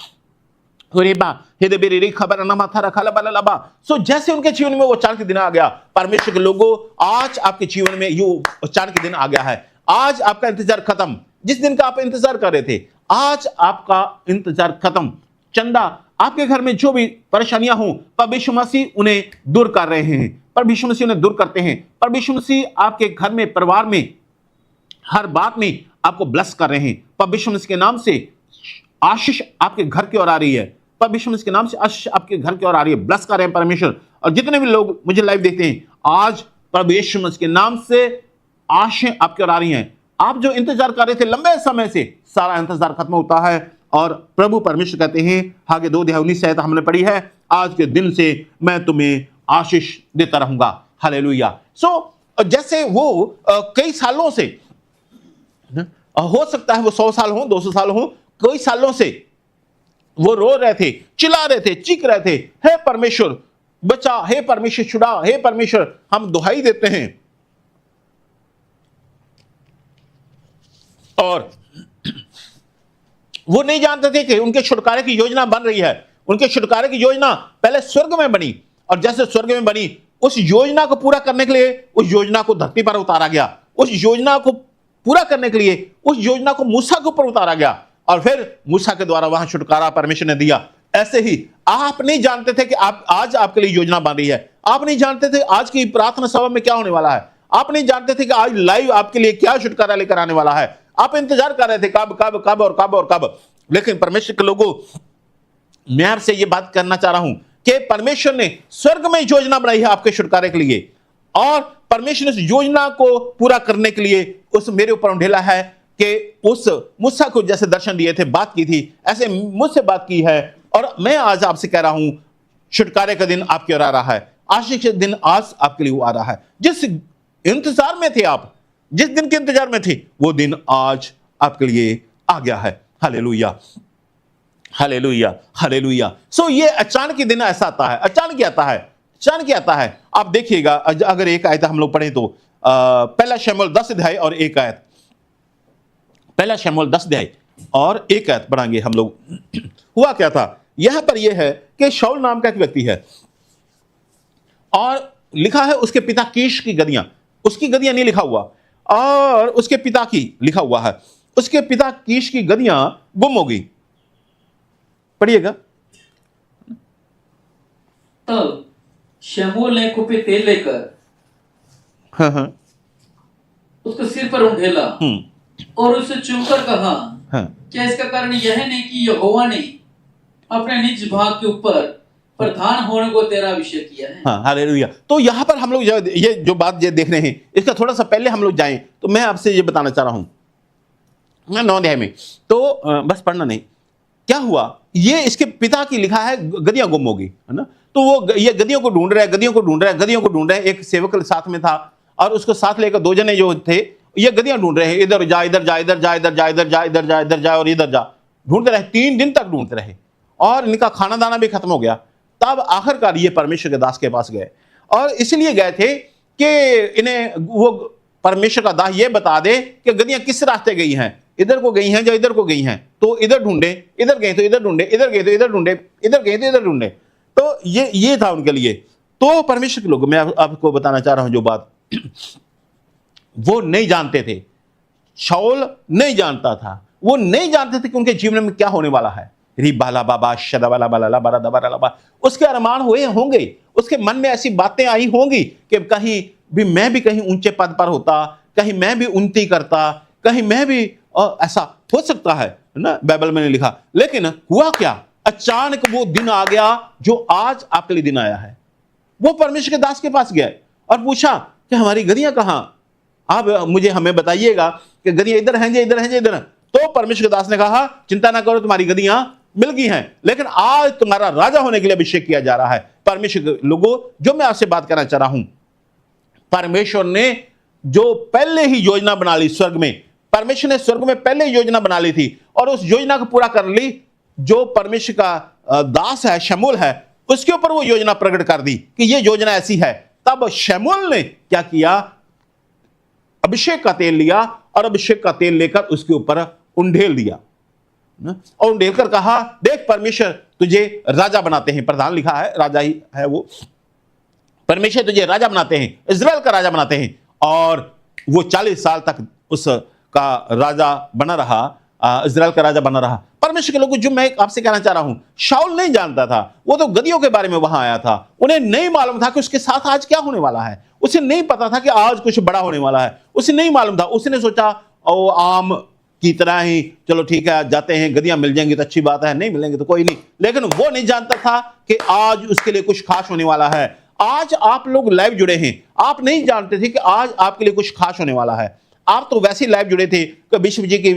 सो जैसे उनके जीवन में वो अचानक दिन आ गया, परमेश्वर के लोगों आज आपके जीवन में यू अचानक दिन आ गया है। आज आपका इंतजार खत्म, जिस दिन का आप इंतजार कर रहे थे आज आपका इंतजार खत्म। चंदा आपके घर में जो भी परेशानियां हो परमेश्वर मसीह उन्हें दूर कर रहे हैं, परमेश्वर मसीह उन्हें दूर करते हैं। परमेश्वर मसीह आपके घर में, परिवार में, हर बात में आपको ब्लेस कर रहे हैं। परमेश्वर मसीह के नाम से आशीष आपके घर की ओर आ रही है, परमेश्वर मसीह के नाम से आशीष आपके घर की ओर आ रही है, ब्लेस कर रहे हैं परमेश्वर। और जितने भी लोग मुझे लाइव देखते हैं आज परमेश्वर मसीह के नाम से आशीष आपकी ओर आ रही हैं। आप जो इंतजार कर रहे थे लंबे समय से, सारा इंतजार खत्म होता है और प्रभु परमेश्वर कहते हैं, आगे 2:19 आयत हमने पढ़ी है, आज के दिन से मैं तुम्हें आशीष देता रहूंगा। हालेलुया। सो जैसे वो कई सालों से, हो सकता है वो 100 साल हो, 200 साल हो, कई सालों से वो रो रहे थे, चिल्ला रहे थे, चीख रहे थे, हे परमेश्वर बचा, हे परमेश्वर छुड़ा, हे परमेश्वर हम दुहाई देते हैं। और वो नहीं जानते थे कि उनके छुटकारे की योजना बन रही है। उनके छुटकारे की योजना पहले स्वर्ग में बनी और जैसे स्वर्ग में बनी उस योजना को पूरा करने के लिए उस योजना को धरती पर उतारा गया। उस योजना को पूरा करने के लिए उस योजना को मूसा के ऊपर उतारा गया और फिर मूसा के द्वारा वहां छुटकारा परमेश्वर ने दिया। ऐसे ही आप नहीं जानते थे कि आप आज आपके लिए योजना बन रही है। आप नहीं जानते थे आज की प्रार्थना सभा में क्या होने वाला है। आप नहीं जानते थे कि आज लाइव आपके लिए क्या छुटकारा लेकर आने वाला है। आप इंतजार कर रहे थे कब कब कब और कब और कब। लेकिन परमेश्वर के लोगों, मैं आपसे ये बात करना चाह रहा हूं कि परमेश्वर ने स्वर्ग में योजना बनाई है आपके छुटकारे के लिए, और परमेश्वर ने उस योजना को पूरा करने के लिए उस मेरे ऊपर ढेला है कि उस मूसा को जैसे दर्शन दिए थे, बात की थी, ऐसे मुझसे बात की है। और मैं आज आपसे कह रहा हूं छुटकारे का दिन आपके ओर आ रहा है, आशीष का दिन आज आपके लिए आ रहा है। जिस इंतजार में थे आप, जिस दिन के इंतजार में थे, वो दिन आज आपके लिए आ गया है। Hallelujah, hallelujah, hallelujah. सो ये अचानक ही दिन ऐसा आता है, अचानक ही आता है, अचानक ही आता है। आप देखिएगा, अगर एक आयत हम लोग पढ़ें तो पहला शमूएल 10 अध्याय और 1 आयत, पहला शमूएल 10 अध्याय और 1 आयत पढ़ाएंगे हम लोग। हुआ क्या था यहां पर? यह है कि शाऊल नाम का एक व्यक्ति है और लिखा है उसके पिता कीश की गदियां, उसकी गदियां नहीं लिखा हुआ, और उसके पिता की लिखा हुआ है, उसके पिता कीश की गदियां गुम हो गई। पढ़िएगा। तब शमूएल ने कुपी तेल लेकर हाँ, उसको सिर पर उंडेला और उसे चूमकर कहा, हाँ, क्या इसका कारण यह नहीं कि यहोवा ने अपने निज भाग के ऊपर प्रधान होने को तेरा अभिषेक किया है? हाँ, हालेलुया। तो यहां पर हम लोग ये जो बात ये देख रहे हैं, इसका थोड़ा सा पहले हम लोग जाएं तो मैं आपसे ये बताना चाह रहा हूं, मैं 9 अध्याय में, तो बस पढ़ना नहीं, क्या हुआ, ये इसके पिता की लिखा है गदियां गुम हो गई, है ना। तो वो ये गदियों को ढूंढ रहा है, गदियों को ढूंढ रहा है, गदियों को ढूंढ रहा है। एक सेवक साथ में था और उसको साथ लेकर 2 जने जो थे, ये गदियां ढूंढ रहे हैं, इधर जा इधर जा इधर जा इधर जा इधर जा इधर जा इधर जा और इधर जा, ढूंढते रहे, 3 दिन तक ढूंढते रहे और इनका खाना दाना भी खत्म हो गया। तब आखिरकार ये परमेश्वर के दास के पास गए, और इसलिए गए थे कि इन्हें वो परमेश्वर का दास ये बता दे कि गदियां किस रास्ते गई हैं, इधर को गई हैं या इधर को गई हैं। तो इधर ढूंढे, इधर गए तो इधर ढूंढे, इधर गए तो इधर ढूंढे, इधर गए तो इधर ढूंढे। तो ये था उनके लिए। तो परमेश्वर के लोग, मैं आपको बताना चाह रहा हूं जो बात, वो नहीं जानते थे, शाऊल नहीं जानता था, वो नहीं जानते थे कि उनके जीवन में क्या होने वाला है। रिबाला बाबा शदाबाला बाला बारा दबारा लबा, उसके अरमान हुए होंगे, उसके मन में ऐसी बातें आई होंगी कि कहीं भी मैं भी कहीं ऊंचे पद पर होता, कहीं मैं भी उन्नति करता, कहीं मैं भी ऐसा हो सकता है ना, बाइबल में नहीं लिखा। लेकिन हुआ क्या, अचानक वो दिन आ गया जो आज आपके लिए दिन आया है। वो परमेश्वर के दास के पास गया और पूछा कि हमारी गदियां कहां, आप हमें बताइएगा कि गदियां इधर हैं, इधर हैं, इधर। तो परमेश्वर के दास ने कहा, चिंता ना करो, तुम्हारी गदियां मिल गई हैं, लेकिन आज तुम्हारा राजा होने के लिए अभिषेक किया जा रहा है। परमेश्वर के लोगों, जो मैं आपसे बात करना चाह रहा हूं, परमेश्वर ने जो पहले ही योजना बना ली स्वर्ग में, परमेश्वर ने स्वर्ग में पहले योजना बना ली थी और उस योजना को पूरा कर ली। जो परमेश्वर का दास है, शमूएल है, उसके ऊपर वो योजना प्रकट कर दी कि ये योजना ऐसी है। तब शमूएल ने क्या किया, अभिषेक का तेल लिया और अभिषेक का तेल लेकर उसके ऊपर उंडेल दिया और उंडेल कर कहा, देख परमेश्वर तुझे राजा बनाते हैं। प्रधान लिखा है, राजा ही है वो। परमेश्वर तुझे राजा बनाते हैं, इजराइल का राजा बनाते हैं। और वो 40 साल तक उसका राजा बना रहा, इजराइल का राजा बना रहा। परमेश्वर के लोगों, जो मैं आपसे कहना चाह रहा हूं, शाऊल नहीं जानता था, वो तो गदियों के बारे में वहां आया था, उन्हें नहीं मालूम था कि उसके साथ आज क्या होने वाला है। उसे नहीं पता था कि आज कुछ बड़ा होने वाला है, उसे नहीं मालूम था। उसने सोचा ओ आम की तरह ही, चलो ठीक है जाते हैं, गदियां मिल जाएंगी तो अच्छी बात है, नहीं मिलेंगे तो कोई नहीं। लेकिन वो नहीं जानता था कि आज उसके लिए कुछ खास होने वाला है। आज आप लोग लाइव जुड़े हैं, आप नहीं जानते थे कि आज आपके लिए कुछ खास होने वाला है। आप तो वैसे ही लाइव जुड़े थे कि विश्व जी की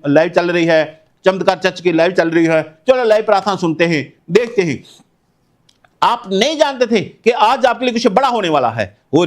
लाइव चल रही है, चमत्कार चर्च की लाइव चल रही है, चलो लाइव प्रार्थना सुनते हैं, देखते हैं। आप नहीं जानते थे कि आज आपके लिए कुछ बड़ा होने वाला है। वो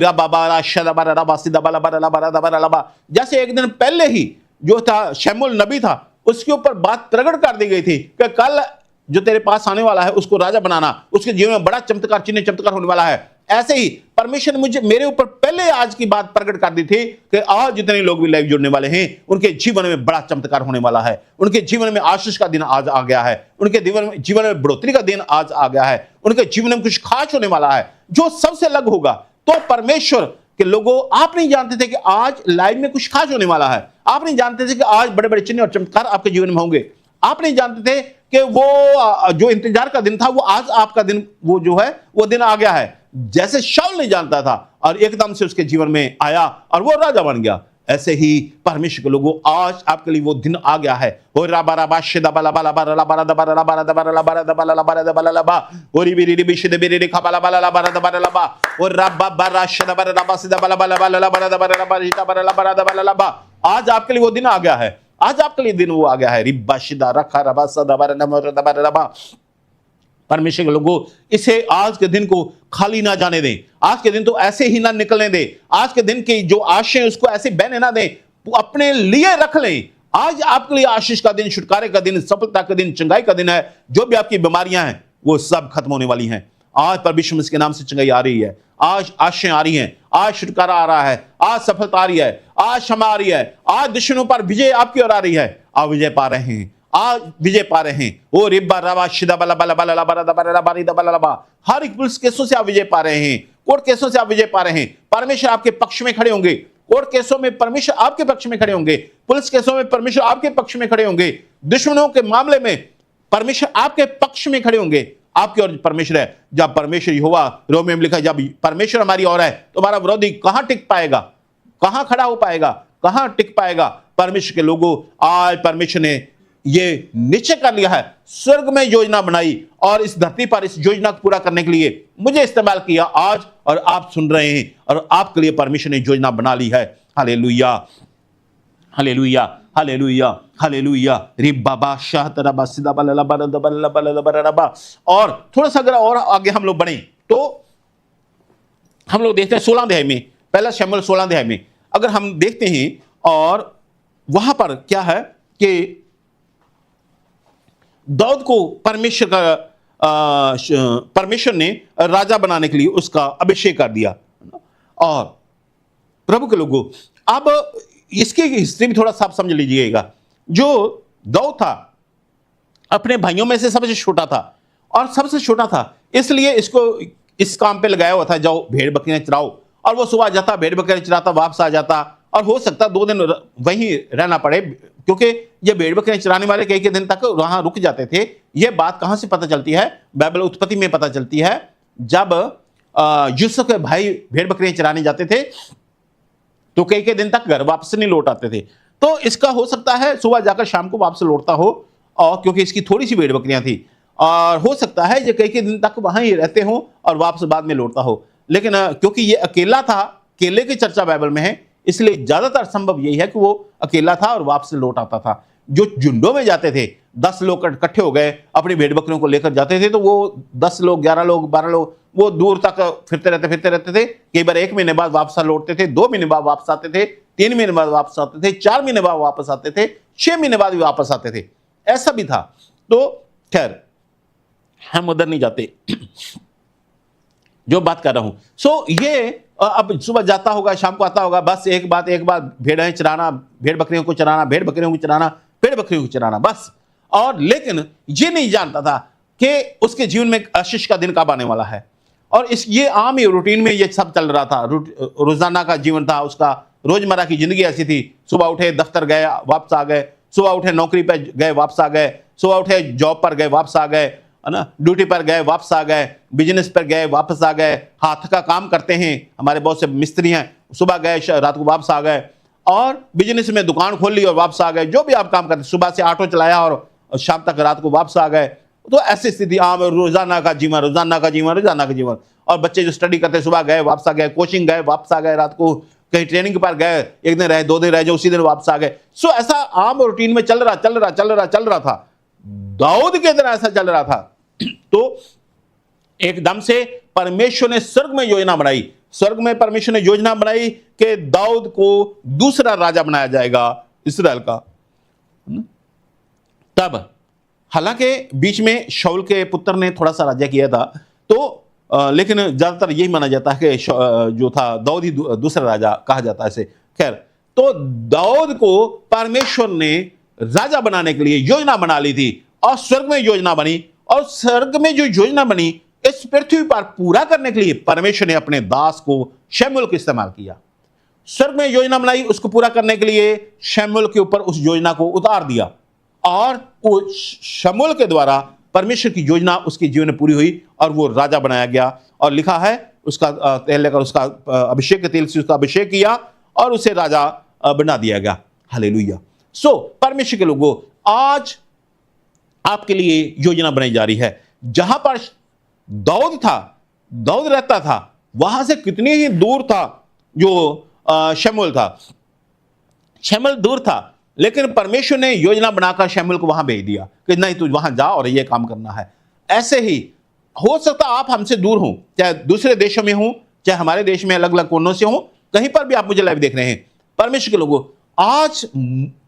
जैसे एक दिन पहले ही जो था शमूएल नबी था, उसके ऊपर बात प्रकट कर दी गई थी कि कल जो तेरे पास आने वाला है उसको राजा बनाना, उसके जीवन में बड़ा चमत्कार, चिन्ह चमत्कार होने वाला है। ऐसे ही परमेश्वर ने मेरे ऊपर पहले आज की बात प्रकट कर दी थी कि आज जितने लोग भी लाइव जुड़ने वाले हैं, उनके जीवन में बड़ा चमत्कार होने वाला है, उनके जीवन में आशीष का दिन आज आ गया है, उनके जीवन में बढ़ोतरी का दिन आज आ गया है, उनके जीवन में कुछ खास होने वाला है जो सबसे अलग होगा। तो परमेश्वर के लोगों, आप नहीं जानते थे कि आज लाइव में कुछ खास होने वाला है। आप नहीं जानते थे कि आज बड़े बड़े चिन्ह और चमत्कार आपके जीवन में होंगे। आप नहीं जानते थे कि वो जो इंतजार का दिन था वो आज आपका दिन, वो जो है वो दिन आ गया है। जैसे शाऊल नहीं जानता था और एकदम से उसके जीवन में आया और वो राजा बन गया, ऐसे ही परमेश्वर के लोगों आज आपके लिए वो दिन आ गया है। और राबा राबा शिदा बला बला बला बला बला बला बला बला बला बला बला बला बला और बिरी बिरी शिदा बिरी रे खबला बला बला बला बला और रब्बा बरा शिदा बरा रबा सिदा बला बला बला बला बला बला शिदा बला बला बला। आज आपके लिए वो दिन आ गया है, आज आपके लिए दिन वो आ गया है। रिब्बा शिदा रखा रबा सदा बरा नमर दबा रबा। परमेश्वर के लोगों, इसे आज के दिन को खाली ना जाने दें, आज के दिन तो ऐसे ही ना निकलने दें, आज के दिन की जो आशय है उसको ऐसे बहने ना दें, अपने लिए रख लें। आज आपके लिए आशीष का दिन, छुटकारे का दिन, सफलता का दिन, चंगाई का दिन है। जो भी आपकी बीमारियां हैं वो सब खत्म होने वाली हैं। आज परमेश्वर मसीह के नाम से चंगाई आ रही है, आज आशीष आ रही हैं, आज छुटकारा आ रहा है, आज सफलता आ रही है, आज क्षमा आ रही है, आज दुश्मनों पर विजय आपकी ओर आ रही है। आप विजय पा रहे हैं, आज विजय पा रहे हैं। ओ रिब्बा रवा शिदा बला बला बला बला बला बला बला बला। हर एक पुलिस केसों से आप विजय पा रहे हैं, कोर्ट केसों से आप विजय पा रहे हैं। परमेश्वर आपके पक्ष में खड़े होंगे, कोर्ट केसों में परमेश्वर आपके पक्ष में खड़े होंगे, पुलिस केसों में परमेश्वर आपके पक्ष में खड़े होंगे, दुश्मनों के मामले में परमेश्वर आपके पक्ष में खड़े होंगे। आपकी ओर परमेश्वर है। जब परमेश्वर यहोवा, रोमियो में लिखा है, जब परमेश्वर हमारी ओर है तो हमारा विरोधी कहां टिक पाएगा, कहां खड़ा हो पाएगा, कहां टिक पाएगा। परमेश्वर के लोगों, आज परमेश्वर ने ये निश्चय कर लिया है, स्वर्ग में योजना बनाई और इस धरती पर इस योजना को पूरा करने के लिए मुझे इस्तेमाल किया आज, और आप सुन रहे हैं और आपके लिए परमेश्वर ने योजना बना ली है। Hallelujah hallelujah hallelujah hallelujah. रे बाबा शाह तरबा सिदा बला बला बला बला बला। और थोड़ा सा अगर और आगे हम लोग बढ़े तो हम लोग देखते हैं 16 अध्याय में, पहला शमूएल 16 अध्याय में अगर हम देखते हैं, और वहां पर क्या है कि दाऊद को परमेश्वर ने राजा बनाने के लिए उसका अभिषेक कर दिया। और प्रभु के लोगों, अब इसकी हिस्ट्री भी थोड़ा सा आप समझ लीजिएगा। जो दाऊद था अपने भाइयों में से सबसे छोटा था, और सबसे छोटा था इसलिए इसको इस काम पे लगाया हुआ था, जाओ भेड़ बकरियां चराओ। और वो सुबह जाता, भेड़ बकरियां चराता, वापस आ जाता, और हो सकता 2 दिन वहीं रहना पड़े, क्योंकि ये भेड़ बकरियां चराने वाले कई दिन तक वहां रुक जाते थे। ये बात कहां से पता चलती है? बाइबल उत्पत्ति में पता चलती है। जब यूसुफ के भाई भेड़ बकरियां चराने जाते थे तो कई दिन तक घर वापस नहीं लौट आते थे। तो इसका हो सकता है सुबह जाकर शाम को वापस लौटता हो, और क्योंकि इसकी थोड़ी सी भेड़ बकरियां थी, और हो सकता है ये कई दिन तक वहां ही रहते हो और वापस बाद में लौटता हो। लेकिन क्योंकि ये अकेला था, अकेले की चर्चा बाइबल में है, इसलिए ज्यादातर संभव यही है कि वो अकेला था और वापस लौट आता था। जो झुंडों में जाते थे, 10 लोग इकट्ठे हो गए अपनी भेड़ बकरियों को लेकर जाते थे, तो वो 10 लोग, 11 लोग, 12 लोग वो दूर तक फिरते रहते थे। कई बार 1 महीने बाद वापस लौटते थे, 2 महीने बाद वापस आते थे, 3 महीने बाद वापस आते थे, 4 महीने बाद वापस आते थे, 6 महीने बाद भी वापस आते थे। ऐसा भी था। तो खैर हम उधर नहीं जाते, जो बात कर रहा हूं। सो ये अब सुबह जाता होगा, शाम को आता होगा, बस एक बात भेड़ें चराना, भेड़ बकरियों को चराना, भेड़ बकरियों को चराना, भेड़ बकरियों को चराना, बस। और लेकिन ये नहीं जानता था कि उसके जीवन में आशीष का दिन कब आने वाला है। और ये आम ही रूटीन में ये सब चल रहा था, रोजाना का जीवन था उसका, रोजमर्रा की जिंदगी ऐसी थी। सुबह उठे, दफ्तर गए, वापस आ गए, सुबह उठे नौकरी पे गए, वापस आ गए, सुबह उठे जॉब पर गए, वापस आ गए, है ना, ड्यूटी पर गए, वापस आ गए, बिजनेस पर गए, वापस आ गए, हाथ का काम करते हैं, हमारे बहुत से मिस्त्री हैं, सुबह गए, रात को वापस आ गए, और बिजनेस में दुकान खोल ली और वापस आ गए। जो भी आप काम करते, सुबह से ऑटो चलाया और शाम तक, रात को वापस आ गए। तो ऐसी स्थिति आम, रोजाना का जीवन, रोजाना का जीवन, रोजाना का जीवन। और बच्चे जो स्टडी करते, सुबह गए, वापस आ गए, कोचिंग गए, वापस आ गए, रात को कहीं ट्रेनिंग पर गए, 1 दिन रहे, 2 दिन रहे, जो उसी दिन वापस आ गए। सो ऐसा आम रूटीन में चल रहा था। दाऊद के दिन ऐसा चल रहा था। तो एकदम से परमेश्वर ने स्वर्ग में योजना बनाई, स्वर्ग में परमेश्वर ने योजना बनाई कि दाऊद को दूसरा राजा बनाया जाएगा इस्राएल का। तब हालांकि बीच में शाऊल के पुत्र ने थोड़ा सा राज्य किया था, तो लेकिन ज्यादातर यही माना जाता है कि जो था दाऊद ही दूसरा राजा कहा जाता है इसे। खैर, तो दाऊद को परमेश्वर ने राजा बनाने के लिए योजना बना ली थी, और स्वर्ग में योजना बनी, और स्वर्ग में जो योजना बनी इस पृथ्वी पर पूरा करने के लिए परमेश्वर ने अपने दास को शमूएल को इस्तेमाल किया। स्वर्ग में योजना बनाई, उसको पूरा करने के लिए शमूएल के ऊपर उस योजना को उतार दिया और वो शमूएल के द्वारा परमेश्वर की योजना उसके जीवन में पूरी हुई और वो राजा बनाया गया। और लिखा है उसका तेल लेकर उसका अभिषेक के तेल से उसका अभिषेक किया और उसे राजा बना दिया गया। हालेलुया। सो परमेश्वर के लोगों, आज आपके लिए योजना बनाई जा रही है। जहां पर दाऊद था, दाऊद रहता था, वहां से कितनी ही दूर था जो शमूएल था। शमूएल दूर था, लेकिन परमेश्वर ने योजना बनाकर शमूएल को वहां भेज दिया कि नहीं, तू वहां जा और ये काम करना है। ऐसे ही हो सकता आप हमसे दूर हों, चाहे दूसरे देशों में हों, चाहे हमारे देश में अलग अलग कोनों से हों, कहीं पर भी आप मुझे लाइव देख रहे हैं। परमेश्वर के लोगों, आज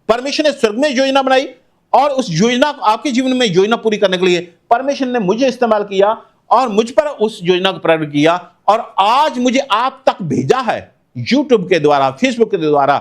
परमेश्वर ने स्वर्ग में योजना बनाई और उस योजना, आपके जीवन में योजना पूरी करने के लिए परमेश्वर ने मुझे इस्तेमाल किया और मुझ पर उस योजना को प्रकट किया और आज मुझे आप तक भेजा है यूट्यूब के द्वारा, फेसबुक के द्वारा,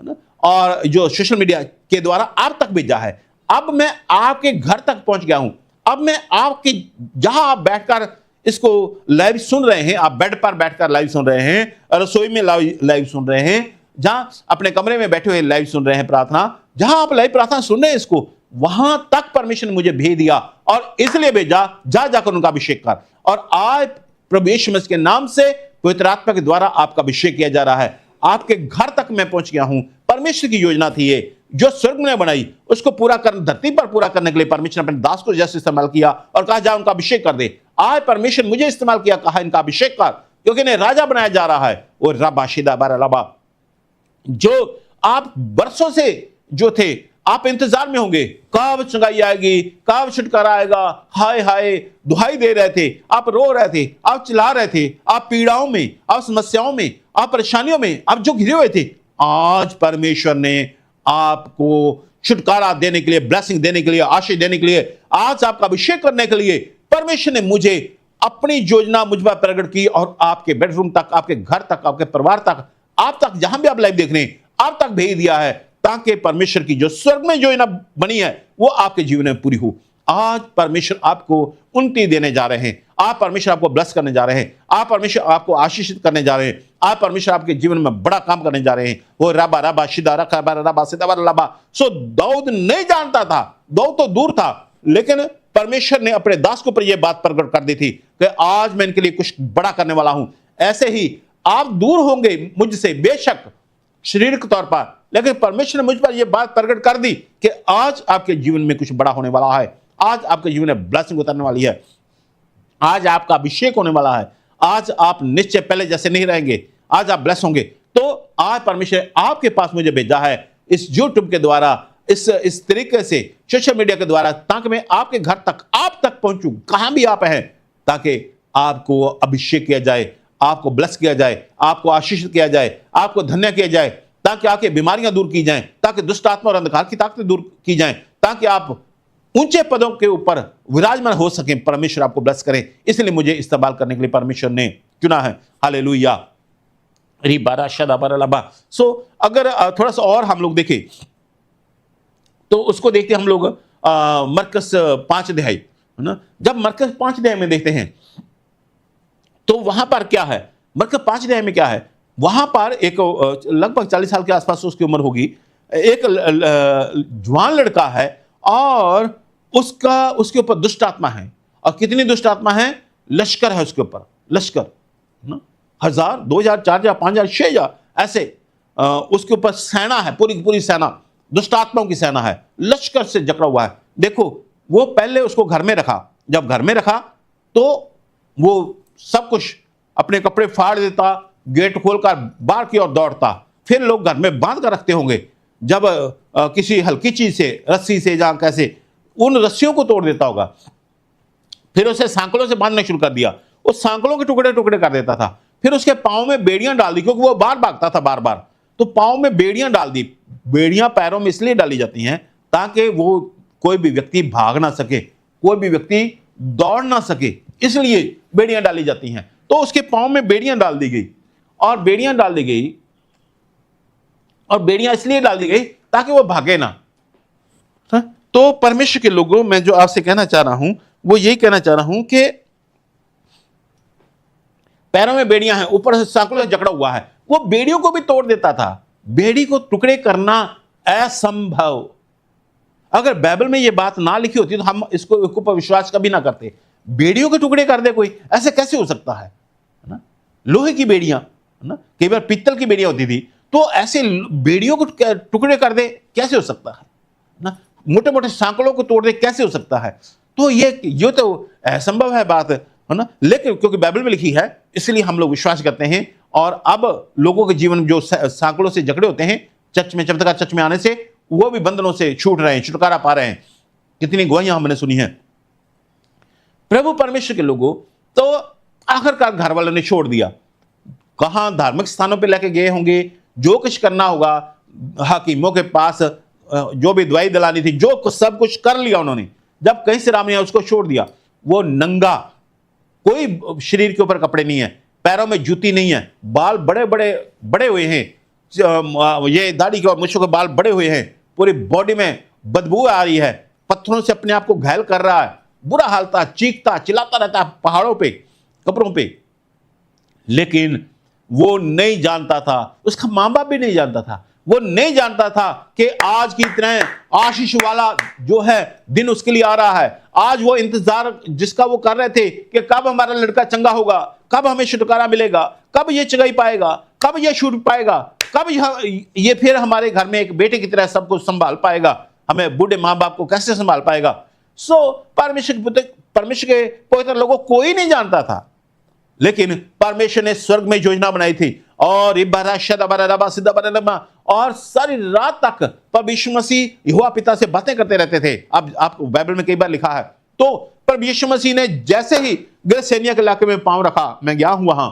है ना, और जो सोशल मीडिया के द्वारा आप तक भेजा है। अब मैं आपके घर तक पहुंच गया हूं। अब मैं आपके, जहां आप बैठकर इसको लाइव सुन रहे हैं, आप बेड पर बैठकर लाइव सुन रहे हैं, रसोई में लाइव सुन रहे हैं, जहां अपने कमरे में बैठे हुए लाइव सुन रहे हैं प्रार्थना, जहां आप लाइव प्रार्थना सुन रहे हैं इसको, वहां तक परमेश्वर ने मुझे भेज दिया और इसलिए भेजा, जा जाकर उनका अभिषेक कर। और आज प्रभु यीशु मसीह के नाम से पवित्र आत्मा के द्वारा आपका अभिषेक किया जा रहा है। आपके घर तक मैं पहुंच गया हूं। परमेश्वर की योजना थी ये, जो स्वर्ग ने बनाई, उसको पूरा कर, धरती पर पूरा करने के लिए परमेश्वर ने अपने दास को जैसे इस्तेमाल किया और कहा जा उनका अभिषेक कर दे। आज परमेश्वर मुझे इस्तेमाल किया, कहा इनका अभिषेक कर, क्योंकि इन्हें राजा बनाया जा रहा है। और रबा शिदा बारा लबा, जो आप बरसों से जो थे, आप इंतजार में होंगे, कब चंगाई आएगी, कब छुटकारा आएगा, हाय हाय दुहाई दे रहे थे, आप रो रहे थे, आप चिल्ला रहे थे, आप पीड़ाओं में, आप समस्याओं में, आप परेशानियों में, आप जो घिरे हुए थे, आज परमेश्वर ने आपको छुटकारा देने के लिए, ब्लेसिंग देने के लिए, आशीष देने के लिए, आज आपका अभिषेक करने के लिए परमेश्वर ने मुझे अपनी योजना मुझ पर प्रकट की और आपके बेडरूम तक, आपके घर तक, आपके परिवार तक, आप तक, जहां भी आप लाइव देख रहे हैं, आप तक भेज दिया है, ताकि परमेश्वर की जो स्वर्ग में योजना बनी है वो आपके जीवन में पूरी हो। आज परमेश्वर आपको उन्नति देने जा रहे हैं, आप परमेश्वर आपको ब्लेस करने जा रहे हैं, आप परमेश्वर आपको आशीषित करने जा रहे हैं, आप परमेश्वर आपके जीवन में बड़ा काम करने जा रहे हैं। वो रबा रबा शिदा रखा रबा सिदा रबा। सो दाऊद नहीं जानता था, दाऊद तो दूर था, लेकिन परमेश्वर ने अपने दास के ऊपर यह बात प्रकट कर दी थी कि आज मैं इनके लिए कुछ बड़ा करने वाला हूं। ऐसे ही आप दूर होंगे मुझसे बेशक शारीरिक तौर पर, लेकिन परमेश्वर ने मुझ पर यह बात प्रकट कर दी कि आज आपके जीवन में कुछ बड़ा होने वाला है, आज आपके जीवन में ब्लेसिंग उतरने वाली है, आज आपका अभिषेक होने वाला है, आज आप निश्चय पहले जैसे नहीं रहेंगे, आज आप ब्लेस होंगे। तो आज परमेश्वर आपके पास मुझे भेजा है इस यूट्यूब के द्वारा, इस तरीके से सोशल मीडिया के द्वारा, ताकि मैं आपके घर तक, आप तक पहुंचूं, कहां भी आप हैं, ताकि आपको अभिषेक किया जाए, आपको ब्लेस किया जाए, आपको आशीषित किया जाए, आपको धन्य किया जाए, ताकि आपकी बीमारियां दूर की जाएं, ताकि दुष्ट आत्मा और अंधकार की ताकतें दूर की जाएं, ताकि आप ऊंचे पदों के ऊपर विराजमान हो सकें। परमेश्वर आपको ब्लेस करे, इसलिए मुझे इस्तेमाल करने के लिए परमेश्वर ने चुना है। हालेलुया। री बारा शदा बारा लबा। सो अगर थोड़ा सा और हम लोग देखें तो उसको देखते हम लोग मरकस 5 अध्याय, है ना। जब मरकस 5 अध्याय में देखते हैं तो वहां पर क्या है, मरकस 5 अध्याय में क्या है, वहां पर एक लगभग 40 साल के आसपास उसकी उम्र होगी, एक जवान लड़का है और उसके ऊपर दुष्ट आत्मा है। और कितनी दुष्ट आत्मा है, लश्कर है उसके ऊपर, लश्कर, 1000 2000 4000 5000 6000 ऐसे उसके ऊपर सेना है, पूरी पूरी सेना, दुष्ट आत्माओं की सेना है, लश्कर से जकड़ा हुआ है। देखो वो पहले उसको घर में रखा, जब घर में रखा तो वो सब कुछ अपने कपड़े फाड़ देता, गेट खोलकर बाहर की ओर दौड़ता। फिर लोग घर में बांध कर रखते होंगे, जब किसी हल्की चीज से, रस्सी से, जहां कैसे, उन रस्सियों को तोड़ देता होगा। फिर उसे सांकड़ों से बांधना शुरू कर दिया, उस सांकड़ों के टुकड़े टुकड़े कर देता था। फिर उसके पाँव में बेड़ियां डाल दी, क्योंकि वो बाहर भागता था बार बार, तो पाँव में बेड़ियां डाल दी। बेड़ियां पैरों में इसलिए डाली जाती हैं ताकि वो कोई भी व्यक्ति भाग ना सके, कोई भी व्यक्ति दौड़ ना सके, इसलिए बेड़ियां डाली जाती हैं। तो उसके पाँव में बेड़ियां डाल दी गई, और बेड़ियां डाल दी गई, और बेड़ियां इसलिए डाल दी गई ताकि वो भागे ना। तो परमेश्वर के लोगों, मैं जो आपसे कहना चाह रहा हूं वो यही कहना चाह रहा हूं कि पैरों में बेड़ियां हैं, ऊपर से सांकड़ों से जकड़ा हुआ है, वो बेड़ियों को भी तोड़ देता था। बेड़ी को टुकड़े करना असंभव। अगर बाइबल में ये बात ना लिखी होती तो हम इसको ऊपर विश्वास कभी ना करते। बेड़ियों के टुकड़े कर दे कोई, ऐसे कैसे हो सकता है ना? लोहे की बेड़ियां, है ना, कई बार पित्तल की बेड़ियां होती थी, तो ऐसे बेड़ियों को टुकड़े कर दे कैसे हो सकता है ना? मोटे मोटे सांकड़ों को तोड़ दे कैसे हो सकता है? तो ये तो असंभव है बात, है ना, लेकिन क्योंकि बाइबल में लिखी है इसलिए हम लोग विश्वास करते हैं। और अब लोगों के जीवन जो सांकड़ों से जकड़े होते हैं, चर्च में, चमत्कार चर्च में आने से, वो भी बंधनों से छूट रहे हैं, छुटकारा पा रहे हैं। कितनी गवाहियां हमने सुनी हैं। प्रभु परमेश्वर के लोगों, तो आखिरकार घर वालों ने छोड़ दिया। कहां धार्मिक स्थानों पे लेके गए होंगे, जो कुछ करना होगा, हकीमों के पास जो भी दवाई दिलानी थी, जो सब कुछ कर लिया उन्होंने। जब कहीं से राम ने उसको छोड़ दिया, वो नंगा, कोई शरीर के ऊपर कपड़े नहीं है, पैरों में जूती नहीं है, बाल बड़े बड़े बड़े हुए हैं, ये दाढ़ी के और मूंछों के बाल बड़े हुए हैं, पूरी बॉडी में बदबू आ रही है, पत्थरों से अपने आप को घायल कर रहा है, बुरा हाल था, चीखता चिल्लाता रहता है पहाड़ों पे, कब्रों पे। लेकिन वो नहीं जानता था, उसका मां बाप भी नहीं जानता था, वो नहीं जानता था कि आज की तरह आशीष वाला जो है दिन उसके लिए आ रहा है। आज वो इंतजार जिसका वो कर रहे थे कि कब हमारा लड़का चंगा होगा, कब हमें छुटकारा मिलेगा, कब ये चंगाई पाएगा, कब ये छूट पाएगा, कब ये फिर हमारे घर में एक बेटे की तरह सब कुछ संभाल पाएगा, हमें बूढ़े मां बाप को कैसे संभाल पाएगा। परमेश्वर के पवित्र लोगों कोई नहीं जानता था, लेकिन परमेश्वर ने स्वर्ग में योजना बनाई थी। और और सारी रात तक प्रभु यीशु मसीह यहोवा पिता से बातें करते रहते थे। अब आपको बाइबल में कई बार लिखा है। तो प्रभु यीशु मसीह ने जैसे ही गरसेनिया के इलाके में पांव रखा, मैं गया हूं वहां,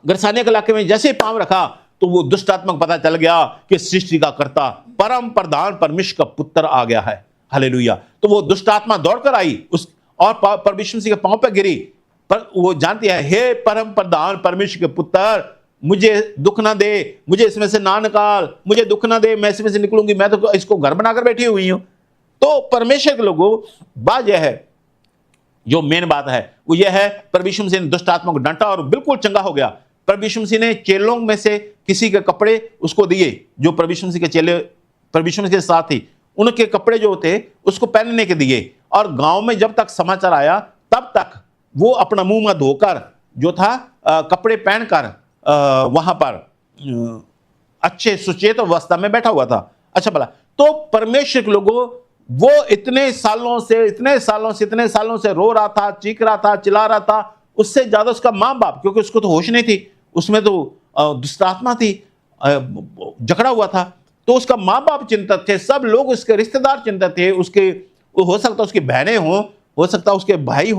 गरसेनिया के इलाके में जैसे ही पांव रखा, तो वो दुष्ट आत्मा को पता चल गया कि सृष्टि का कर्ता परम प्रधान परमेश्वर का पुत्र आ गया है। हालेलुया। तो वो दुष्ट आत्मा दौड़कर आई उस और प्रभु यीशु मसीह के पांव पर गिरी, पर वो जानती है, हे परम प्रधान परमेश्वर के पुत्र, मुझे दुख ना दे, मुझे इसमें से ना निकाल, मुझे दुख ना दे, मैं इसमें से निकलूंगी, मैं तो इसको घर बनाकर बैठी हुई हूं। तो परमेश्वर के लोगों, बात यह है, जो मेन बात है वो यह है, प्रभु यीशु मसीह ने दुष्ट आत्मा को डांटा और बिल्कुल चंगा हो गया। प्रभु यीशु मसीह ने चेलों में से किसी के कपड़े उसको दिए, जो प्रभु यीशु मसीह के चेले प्रभु यीशु मसीह के साथ थी, उनके कपड़े जो थे उसको पहनने के दिए। और गांव में जब तक समाचार आया, तब तक वो अपना मुंह में धोकर जो था कपड़े पहनकर वहां पर अच्छे सुचेत अवस्था में बैठा हुआ था। अच्छा भला, तो परमेश्वर के लोगों, वो इतने सालों से रो रहा था, चीख रहा था, चिल्ला रहा था, उससे ज्यादा उसका मां बाप, क्योंकि उसको तो होश नहीं थी, उसमें तो दुष्ट आत्मा थी, जकड़ा हुआ था, तो उसका मां बाप चिंतित थे, सब लोग उसके रिश्तेदार चिंतित थे, उसके हो सकता उसकी बहनें हो सकता उसके भाई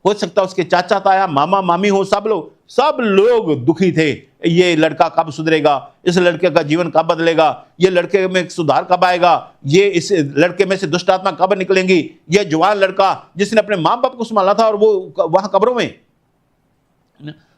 हो सकता उसके चाचा ताया मामा मामी हो, सब लोग दुखी थे। ये लड़का कब सुधरेगा, इस लड़के का जीवन कब बदलेगा, ये लड़के में सुधार कब आएगा, ये इस लड़के में से दुष्ट आत्मा कब निकलेंगी, ये जवान लड़का जिसने अपने माँ बाप को संभाला था और वो वहां कब्रों में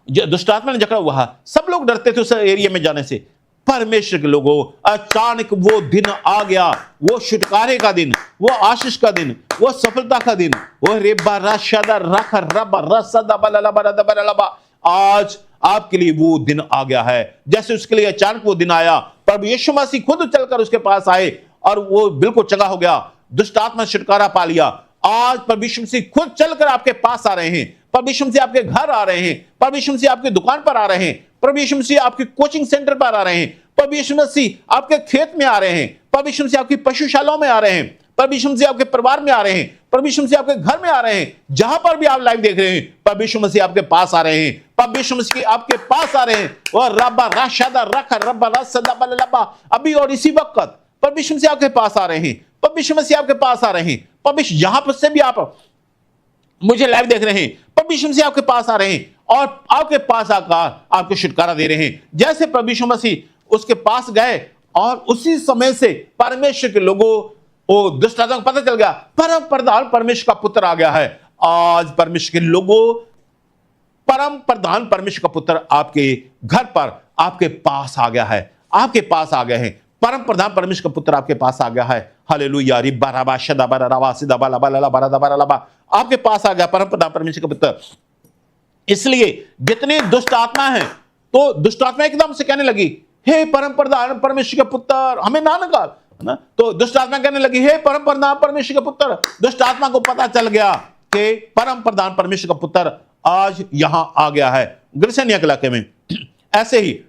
दुष्ट आत्मा ने जकड़ा हुआ, सब लोग डरते थे उस एरिया में जाने से। परमेश्वर के लोगों, अचानक वो दिन आ गया, वो छुटकारे का दिन, वो आशीष का दिन, वो सफलता का दिन, वो रेबा राशादा रख रबा रसदा बललबा रदबलबा, आज आपके लिए वो दिन आ गया है। जैसे उसके लिए अचानक वो दिन आया, प्रभु यीशु मसीह खुद चलकर उसके पास आए और वो बिल्कुल चंगा हो गया, दुष्ट आत्मा छुटकारा पा लिया। आज प्रभु यीशु मसीह खुद चलकर आपके पास आ रहे हैं, प्रभु यीशु मसीह आपके घर आ रहे हैं, प्रभु यीशु मसीह आपकी दुकान पर आ रहे हैं, प्रभु यीशु मसीह आपके कोचिंग सेंटर पर आ रहे हैं, प्रभु यीशु मसीह आपके खेत में आ रहे हैं, प्रभु यीशु मसीह आपकी पशुशालाओं में आ रहे हैं, प्रभु यीशु मसीह आपके परिवार में आ रहे हैं, प्रभु यीशु मसीह आपके घर में आ रहे हैं, जहां पर भी आप लाइव देख रहे हैं, प्रभु यीशु मसीह आपके पास आ रहे हैं, प्रभु यीशु मसीह आपके पास आ रहे हैं। और रब्बा राशादा रख रब्बा रसदा बललबा, अभी और इसी वक्त प्रभु यीशु मसीह आपके पास आ रहे हैं, प्रभु यीशु मसीह आपके पास आ रहे हैं। प्रभु यीशु जहां पर से भी आप मुझे लाइव देख रहे हैं, प्रभु यीशु मसीह आपके पास आ रहे हैं और आपके पास आकर आपको छुटकारा दे रहे हैं। जैसे प्रभु यीशु मसीह उसके पास गए और उसी समय से परमेश्वर के लोगों को दुष्ट आत्मा को पता चल गया, परम प्रधान परमेश्वर का पुत्र आ गया है। आज परमेश्वर के लोगों, परम प्रधान परमेश्वर का पुत्र आपके घर पर आपके पास आ गया है, आपके पास आ गए हैं। परम प्रधान परमेश्वर का पुत्र आपके पास आ गया है। हालेलुया। रिब्बा रबा शदा बरा रबा सिदा बला बला बरा बरा लबा, आपके पास आ गया परम प्रधान परमेश्वर का पुत्र। इसलिए जितने दुष्ट आत्मा हैं, तो दुष्ट आत्मा एकदम से कहने लगी, हे परम प्रधान परमेश्वर के पुत्र, हमें ना निकाल, है ना। तो दुष्ट आत्मा कहने लगी, हे परम प्रधान परमेश्वर के पुत्र। दुष्ट आत्मा को पता चल गया कि परम प्रधान परमेश्वर का पुत्र आज यहां आ गया है गिरसेनिया के इलाके में। ऐसे ही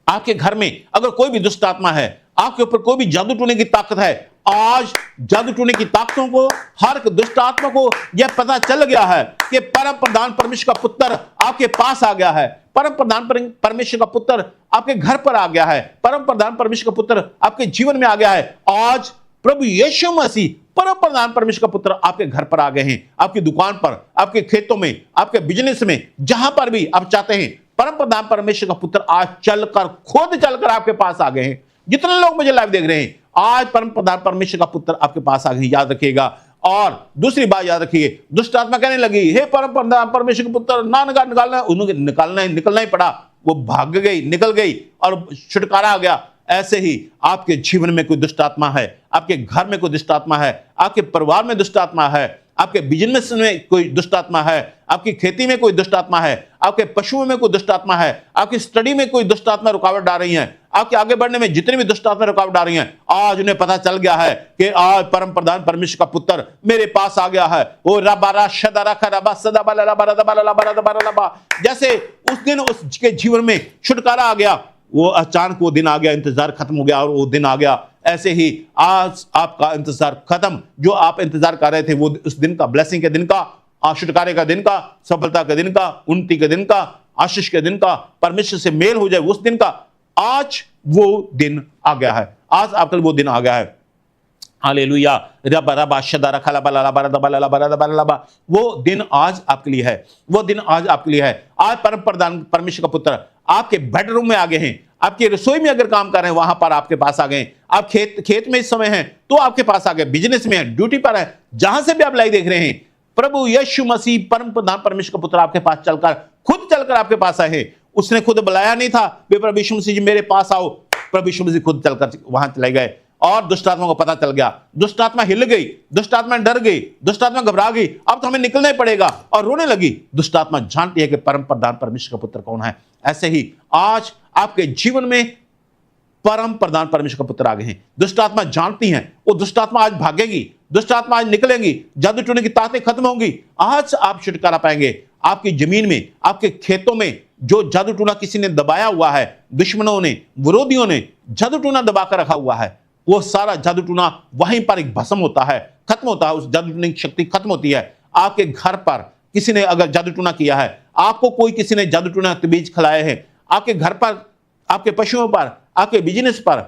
आपके घर में अगर कोई भी दुष्ट आत्मा है, आपके ऊपर कोई भी जादू टूने की ताकत है, आज जादू टूने की ताकतों को, हर एक दुष्ट आत्मा को यह पता चल गया है कि परम प्रधान परमेश्वर का पुत्र आपके पास आ गया है, परम प्रधान परमेश्वर का पुत्र आपके घर पर आ गया है, परम प्रधान परमेश्वर का पुत्र आपके जीवन में आ गया है। आज प्रभु यीशु मसीह परम प्रधान परमेश्वर का पुत्र आपके घर पर आ गए हैं, आपकी दुकान पर, आपके खेतों में, आपके बिजनेस में, जहां पर भी आप चाहते हैं, परम प्रधान परमेश्वर का पुत्र आज चलकर, खुद चलकर आपके पास आ गए हैं। जितने लोग मुझे लाइव देख रहे हैं, आज परम प्रधान परमेश्वर का पुत्र आपके पास आ गए, याद रखिएगा। और दूसरी बात याद रखिए, दुष्ट आत्मा कहने लगी, हे परम प्रधान परमेश्वर का पुत्र, ना निकालना, उन्होंने निकलना ही पड़ा, वो भाग गई, निकल गई और छुटकारा आ गया। ऐसे ही आपके जीवन में कोई दुष्ट आत्मा है, आपके घर में कोई दुष्ट आत्मा है, आपके परिवार में दुष्ट आत्मा है, आपके बिजनेस में कोई दुष्ट आत्मा है, आपकी खेती में कोई दुष्ट आत्मा है, आपके पशुओं में कोई दुष्ट आत्मा है, आपकी स्टडी में कोई दुष्ट आत्मा रुकावट डाल रही है, आपके आगे बढ़ने में जितनी भी दुष्ट आत्मा रुकावट डाल रही हैं, आज उन्हें पता चल गया है कि आज परम प्रधान परमेश्वर का पुत्र मेरे पास आ गया है। ओ रबारा शदारा खराबा सदाबाला रबारा दबाला रबारा दबाला रबा, जैसे उस दिन उसके जीवन में छुटकारा आ गया, वो अचानक वो दिन आ गया, इंतजार खत्म हो गया और वो दिन आ गया। ऐसे ही आज आपका इंतजार खत्म, जो आप इंतजार कर रहे थे, वो उस दिन का, ब्लेसिंग के दिन का, छुटकारे का दिन का, सफलता के दिन का, उन्नति के दिन का, आशीष के दिन का, परमेश्वर से मेल हो जाए उस दिन का, आज वो दिन आ गया है। आज आपका वो दिन आ गया है। हालेलुया। रबा रबा शदारा खला बला ला बरा दबा ला बरा दबा ला बा, वो दिन आज आपके लिए है, वो दिन आज आपके लिए है। आज परम प्रधान परमेश्वर का पुत्र आपके बेडरूम में आ गए हैं, आपकी रसोई में अगर काम कर रहे हैं वहां पर आपके पास आ गए, आप खेत में इस समय हैं तो आपके पास आ गए, बिजनेस में है, ड्यूटी पर है, जहां से भी आप लाइव देख रहे हैं, प्रभु यीशु मसीह परम प्रधान परमेश्वर का पुत्र आपके पास चलकर, खुद चलकर आपके पास आए हैं। उसने खुद बुलाया नहीं था, प्रभु यीशु मसीह जी मेरे पास आओ, प्रभु यीशु मसीह खुद चलकर वहां चले गए और दुष्ट आत्मा को पता चल गया, दुष्ट आत्मा हिल गई, दुष्ट आत्मा डर गई, दुष्ट आत्मा घबरा गई, अब तो हमें निकलना ही पड़ेगा, और रोने लगी। दुष्ट आत्मा जानती है कि परम प्रधान परमेश्वर का पुत्र कौन है। ऐसे ही आज आपके जीवन में परम प्रधान परमेश्वर का पुत्र आ गए हैं। दुष्ट आत्मा जानती हैं, वो दुष्ट आत्मा आज भागेगी, दुष्ट आत्मा आज निकलेंगी, जादू टूने की ताकतें खत्म होंगी। आज आप छुटकारा पाएंगे। आपकी जमीन में, आपके खेतों में जो जादू टूना किसी ने दबाया हुआ है, दुश्मनों ने, विरोधियों ने जादू टूना दबा कर रखा हुआ है, वो सारा जादू टूना वहीं पर एक भस्म होता है, खत्म होता है, उस जादू टूने की शक्ति खत्म होती है। आपके घर पर किसी ने अगर जादू टूना किया है, आपको कोई किसी ने जादू टूना तबीज खिलाए हैं, आपके घर पर, आपके पशुओं पर, आपके बिजनेस पर,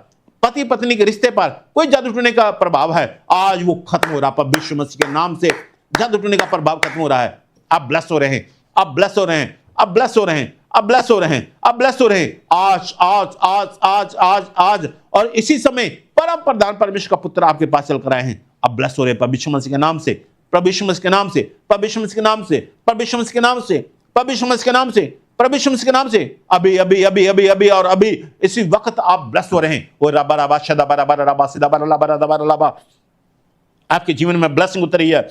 पति पत्नी के रिश्ते पर कोई जादू टूने का प्रभाव है, आज वो खत्म हो रहा है। प्रभु यीशु मसीह के नाम से जादू टूने का प्रभाव खत्म हो रहा है। आप ब्लेस हो रहे हैं, आप ब्लेस हो रहे हैं, आप ब्लेस हो रहे हैं, आप ब्लेस हो रहे हैं, आप ब्लेस हो रहे हैं। आज आज आज आज आज आज और इसी समय परम प्रधान परमेश्वर का पुत्र आपके पास चल कर आए हैं। आप ब्लेस हो रहे हैं प्रभु यीशु मसीह के नाम से, प्रभु यीशु मसीह के नाम से, प्रभु यीशु मसीह के नाम से, प्रभु यीशु मसीह के नाम से, प्रभु यीशु मसीह के नाम से, प्रभु यीशु मसीह के नाम से। अभी अभी अभी अभी अभी और अभी इसी वक्त आप ब्लेस हो रहे हैं। वो रबा रबा शदा बरा बरा रबा सिदा बरा लबा रबा लबा, आपके जीवन में ब्लेसिंग उतरी है।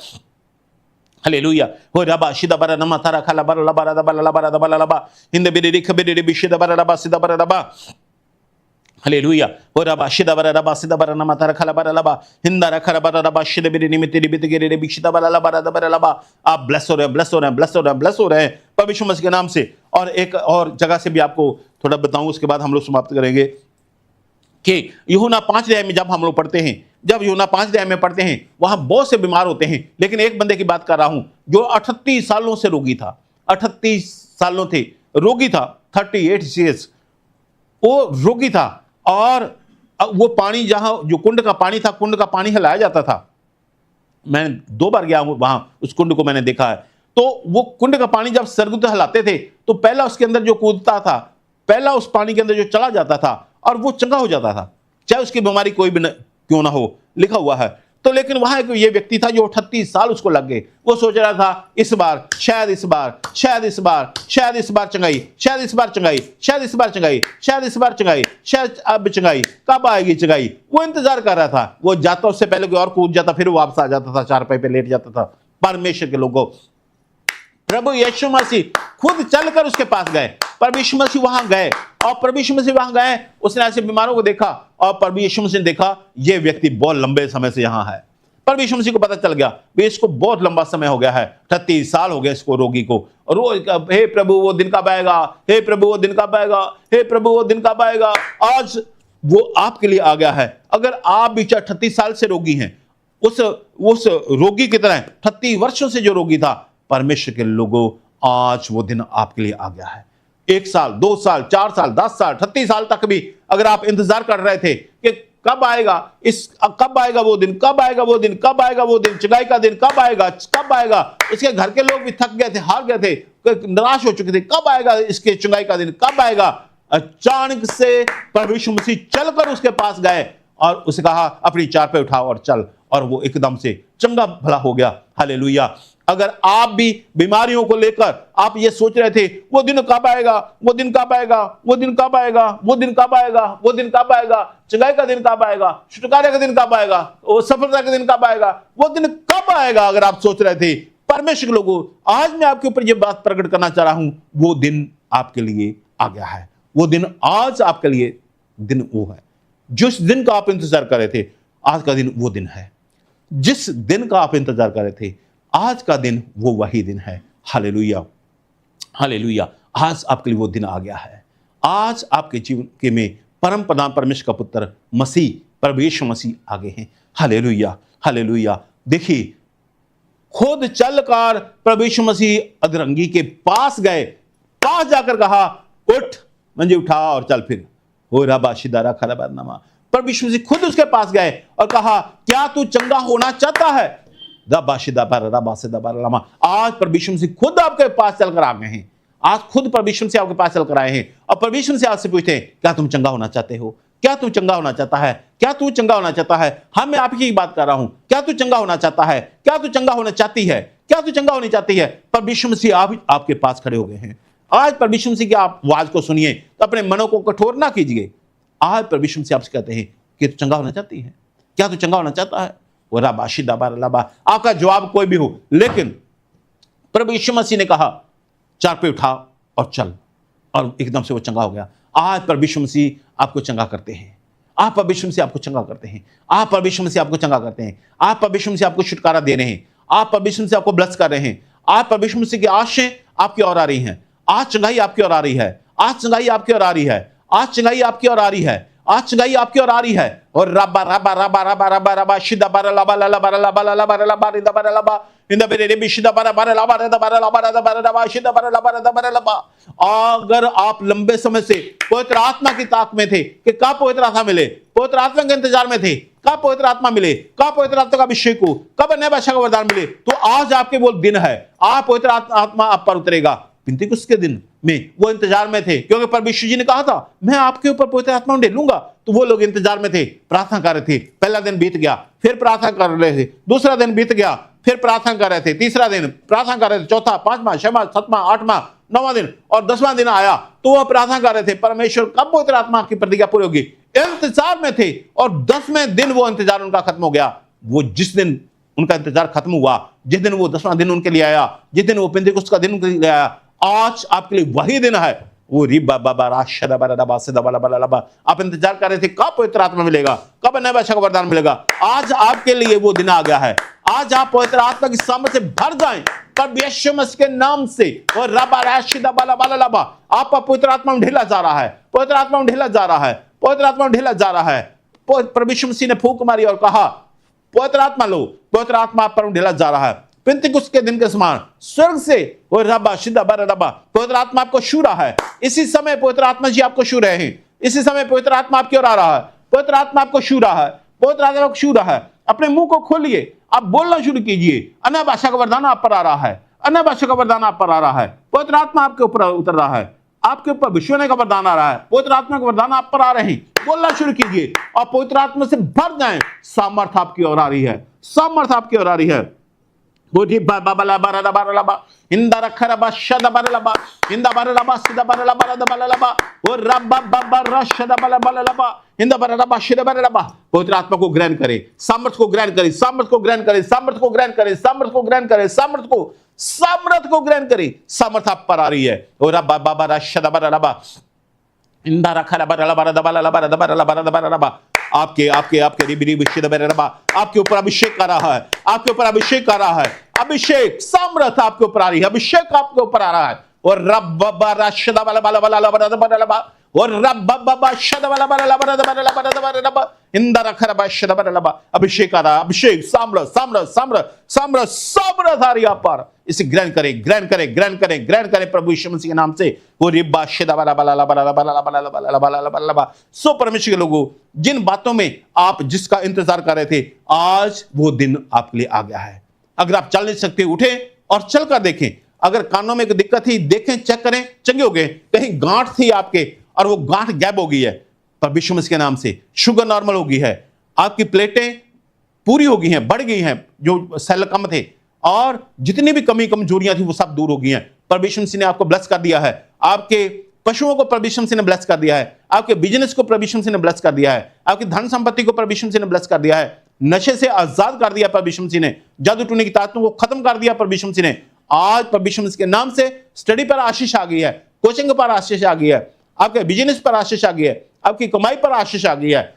हालेलुया। हो रबा शिदा बरा नमा तारा खला बरा लबा रबा लबा रबा लबा हिंद बिरी रिख बिरी रिबी शिदा बरा रबा सिदा बरा रबा। हालेलुया। हो रबा शिदा बरा रबा सिदा बरा नमा तारा खला बरा लबा हिंदा रखा रबा रबा शिदा बिरी निमिति रिबित गिरी रिबी शिदा बरा लबा रबा लबा। आप ब्लेस हो रहे हैं, ब्लेस हो रहे हैं, ब्लेस हो रहे हैं, ब्लेस हो रहे हैं प्रभु यीशु मसीह के नाम से। और एक और जगह से भी आपको थोड़ा बताऊं, उसके बाद हम लोग समाप्त करेंगे कि यूहन्ना 5 अध्याय में जब हम लोग पढ़ते हैं, जब यूहन्ना 5 अध्याय में पढ़ते हैं, वहां बहुत से बीमार होते हैं, लेकिन एक बंदे की बात कर रहा हूं जो 38 सालों से रोगी था, 38 सालों थे रोगी था, 38 ईयर्स वो रोगी था। और वो पानी, जहां जो कुंड का पानी था, कुंड का पानी हिलाया जाता था। मैं 2 बार गया हूं वहां, उस कुंड को मैंने देखा है। तो वो कुंड का पानी जब सरगुत हिलाते थे तो पहला उसके अंदर जो कूदता था, पहला उस पानी के अंदर जो चला जाता था और वो चंगा हो जाता था, चाहे उसकी बीमारी कोई भी क्यों ना हो, लिखा हुआ है। तो लेकिन वहां एक ये व्यक्ति था जो 38 साल उसको लग गए। वो सोच रहा था इस बार, शायद इस बार, शायद इस बार, शायद इस बार चंगाई, शायद इस बार चंगाई, शायद इस बार चंगाई, शायद इस बार चंगाई, शायद अब चंगाई, कब आएगी चंगाई। वो इंतजार कर रहा था। वो जाता, उससे पहले कोई और कूद जाता, फिर वो वापस आ जाता था, चारपाई पे लेट जाता था। परमेश्वर के लोगों, प्रभु यीशु मसीह खुद चलकर उसके पास गए। प्रभु यीशु मसीह वहां गए और प्रभु यीशु मसीह वहां गए, उसने ऐसे बीमारों को देखा और प्रभु यीशु मसीह ने देखा ये व्यक्ति बहुत लंबे समय से यहां है। प्रभु यीशु मसीह को पता चल गया भी इसको बहुत लंबा समय हो गया है, 38 साल हो गए इसको रोगी को। रोज का हे प्रभु वो दिन कब आएगा, हे प्रभु वो दिन कब आएगा, हे प्रभु वो दिन कब आएगा। आज वो आपके लिए आ गया है। अगर आप भी 38 साल से रोगी हैं, उस रोगी की तरह 38 वर्षों से जो रोगी था, परमेश्वर के लोगों आज वो दिन आपके लिए आ गया है। 1 साल, 2 साल, 4 साल, 10 साल, 38 साल तक भी अगर आप इंतजार कर रहे थे कि कब आएगा कब आएगा वो दिन, कब आएगा वो दिन, कब आएगा वो दिन, चुगाई का दिन कब आएगा, कब आएगा। इसके घर के लोग भी थक गए थे, हार गए थे, निराश हो चुके थे, कब आएगा इसके चुगाई का दिन, कब आएगा। अचानक से प्रभु यीशु मसीह चलकर उसके पास गए और उसे कहा अपनी चार पे उठाओ और चल, और वो एकदम से चंगा भला हो गया। हालेलुया। अगर आप भी बीमारियों को लेकर आप ये सोच रहे थे वो दिन कब आएगा, वो दिन कब आएगा, वो दिन कब आएगा, वो दिन कब आएगा, वो दिन कब आएगा, चंगाई का दिन कब आएगा, छुटकारे का दिन कब आएगा, वो सफलता का दिन कब आएगा, वो दिन कब आएगा, अगर आप सोच रहे थे, परमेश्वर के लोगों, आज मैं आपके ऊपर ये बात प्रकट करना चाह रहा हूं, वो दिन आपके लिए आ गया है। वो दिन आज आपके लिए दिन वो है जिस दिन का आप इंतजार कर रहे थे। आज का दिन वो दिन है जिस दिन का आप इंतजार कर रहे थे। आज का दिन वो वही दिन है। Hallelujah, hallelujah. आज आपके लिए वो दिन आ गया है। आज आपके जीवन के में परम प्रधान परमेश्वर का पुत्र मसीह प्रभु यीशु मसीह आगे हैं। Hallelujah, hallelujah. देखिए, खुद चलकर प्रभु यीशु मसीह अधरंगी के पास गए, पास जाकर कहा उठ, मंजी उठा और चल फिर। हो रबा शिदारा खराबा नमा। प्रभु यीशु मसीह खुद उसके पास गए और कहा क्या तू चंगा होना चाहता है। आज प्रभु यीशु मसीह खुद आपके पास चलकर आ गए हैं। आज खुद प्रभु यीशु मसीह आपके पास चलकर आए हैं और प्रभु यीशु मसीह आपसे पूछते हैं क्या तुम चंगा होना चाहते हो, क्या तू चंगा होना चाहता है, क्या तू चंगा होना चाहता है। हाँ, मैं आपकी बात कर रहा हूं। क्या तू चंगा होना चाहता है, क्या तू चंगा होना चाहती है, क्या तू चंगा होनी चाहती है। प्रभु यीशु मसीह आपके पास खड़े हो गए हैं। आज प्रभु यीशु मसीह की आप आवाज को सुनिए तो अपने मनों को कठोर ना कीजिए। आज प्रभु यीशु मसीह आपसे कहते हैं कि तू चंगा होना चाहती है, क्या तू चंगा होना चाहता है। वो राबाशी दाबा लाबा, आपका जवाब कोई भी हो, लेकिन प्रभु यीशु मसीह ने कहा चार पे उठा और चल, और एकदम से वो चंगा हो गया। आज प्रभु यीशु मसीह आपको चंगा करते हैं। आप प्रभु यीशु मसीह आपको चंगा करते हैं। आप प्रभु यीशु मसीह आपको चंगा करते हैं। आप प्रभु यीशु मसीह आपको छुटकारा दे रहे हैं। आप प्रभु यीशु मसीह आपको ब्लेस कर रहे हैं। आप प्रभु यीशु मसीह की आशीष आपकी ओर आ रही हैं। आज चंगाई आपकी ओर आ रही है। आज चंगाई आपकी ओर आ रही है। आज चंगाई आपकी ओर आ रही है। आज चंगाई आपकी ओर आ रही है। और रबा रबा रबा रबा रबा रबा शिदा बारा लबा लबा लबा लबा लबा लबा रिदा बारा लबा इंदा बेरे रे शिदा बारा बारा लबा रदा बारा लबा रदा बारा लबा शिदा बारा लबा रदा बारा लबा। अगर आप लंबे समय से पवित्र आत्मा की ताक में थे कि कब पवित्र आत्मा मिले, पवित्र आत्मा के इंतजार में थे कब पवित्र आत्मा मिले, कब पवित्र आत्मा का अभिषेक हो, कब नए भाषा का वरदान मिले, तो आज आपके वो दिन है। आप पवित्र आत्मा आप पर उतरेगा। पिंतेकुस्त के दिन में वो इंतजार में थे क्योंकि परमेश्वर जी ने कहा था मैं आपके ऊपर पवित्र आत्मा ढेलूंगा। तो वो लोग इंतजार में थे, प्रार्थना कर रहे थे। पहला दिन बीत गया, फिर प्रार्थना कर रहे थे। दूसरा दिन बीत गया, फिर प्रार्थना कर रहे थे। तीसरा दिन प्रार्थना कर रहे थे। चौथा, पांचवा, छठवां, सातवां, आठवां, नौवां दिन और 10वां दिन आया तो वह प्रार्थना कर रहे थे परमेश्वर कब पवित्र आत्मा की प्रतिज्ञा पूरी होगी। इंतजार में थे और 10वें दिन वो इंतजार उनका खत्म हो गया। वो जिस दिन उनका इंतजार खत्म हुआ, जिस दिन वो 10वां दिन उनके लिए आया, जिस दिन वो पिंतेकुस्त का दिन उनके लिए आया, आज आपके लिए वही दिन है। वो रिबा बाबा राशदा बारा दबा से दबा लबा लबा। आप इंतजार कर रहे थे कब पवित्र आत्मा मिलेगा, कब नए भाषा का वरदान मिलेगा। आज आपके लिए वो दिन आ गया है। आज आप पवित्र आत्मा की सामर्थ से भर जाएं पर यीशु मसीह के नाम से। और रबा राशदा बाला बाला लबा, आपका पवित्र आत्मा में ढेला जा रहा है, पवित्र आत्मा में ढेला जा रहा है, पवित्र आत्मा में ढेला जा रहा है। प्रभु यीशु मसीह ने फूंक मारी और कहा पवित्र आत्मा लो। पवित्र आत्मा आप पर ढेला जा रहा है। पिंतेकुस्त के दिन के समान स्वर्ग से वो रबा शिदा बारा रबा पवित्र आत्मा आपको छू रहा है। इसी समय पवित्र आत्मा जी आपको छू रहे हैं। इसी समय पवित्र आत्मा आपकी ओर आ रहा है। पवित्र आत्मा आपको छू रहा है। पवित्र आत्मा आपको छू रहा है। अपने मुंह को खोलिए, आप बोलना शुरू कीजिए। अन्य भाषा का वरदान आप पर आ रहा है। अन्य भाषा का वरदान आप पर आ रहा है। पवित्र आत्मा आपके ऊपर उतर रहा है। आपके ऊपर विश्वने का वरदान आ रहा है। पवित्र आत्मा का वरदान आप पर आ रहे हैं। बोलना शुरू कीजिए और पवित्र आत्मा से भर जाएं। सामर्थ आपकी ओर आ रही है। सामर्थ आपकी ओर आ रही है। गोदी बाबा लबा रदा बारा लबा इंदा रखरबा शदा बारा लबा इंदा बारा लबा सिदा बारा लबा रदा बारा लबा और रब्बा बाबा रशदा बाला बाला लबा इंदा बराबा शिदा बराबा। पवित्र आत्मा को ग्रहण करें, सामर्थ्य को ग्रहण करें, सामर्थ्य को ग्रहण करें, सामर्थ्य को ग्रहण करें, सामर्थ्य को ग्रहण करें, सामर्थ्य को ग्रहण करें। सामर्थ्य आप पर आ रही है। और रब्बा बाबा राशदा बराबा इंदा रखा बराबा बराबा बराबा बराबा। आपके आपके आपके रिबरी विशुद्ध बराबा आपके ऊपर अभिषेक आ रहा है, आपके ऊपर अभिषेक आ रहा है। अभिषेक सामर्थ्य आपके ऊपर आ रही है, अभिषेक आपके ऊपर आ रहा है। और रब्बा राशदा बराबा और रब्बा शदा बराबा इंदा रखा शदा बराबा। अभिषेक आ रहा है, अभिषेक सामर्थ्य आ रही है आप पर। इसे ग्रहण करें, ग्रहण करें, ग्रहण करें, ग्रहण करें प्रभु यीशु मसीह के नाम से। वो रिब्बा शदा बराबा। सो परमेश्वर के लोगों, जिन बातों में आप जिसका इंतजार कर रहे थे, आज वो दिन आपके लिए आ गया है। अगर आप चल नहीं सकते, उठे और चलकर देखें। अगर कानों में कोई दिक्कत थी, देखें, चेक करें, चंगे हो गए। कहीं गांठ थी आपके और वो गांठ गैप हो गई है, पर यीशु मसीह के नाम से शुगर नॉर्मल हो गई है। आपकी प्लेटें पूरी हो गई हैं, बढ़ गई हैं, जो सेल कम थे, और जितनी भी कमी कमजोरियां थी वो सब दूर हो गई हैं। पर यीशु मसीह ने आपको ब्लेस कर दिया है। आपके पशुओं को प्रभु यीशु मसीह ने ब्लेस कर दिया है। आपके बिजनेस को प्रभु यीशु मसीह ने ब्लेस कर दिया है। आपकी धन संपत्ति को प्रभु यीशु मसीह ने ब्लेस कर दिया है। नशे से आजाद कर दिया प्रभु यीशु मसीह ने। जादू टूने की ताकतों को खत्म कर दिया प्रभु यीशु मसीह ने। आज प्रभु यीशु मसीह के नाम से स्टडी पर आशीष आ गई है, कोचिंग पर आशीष आ गई है, आपके बिजनेस पर आशीष आ गई है, आपकी कमाई पर आशीष आ गई है।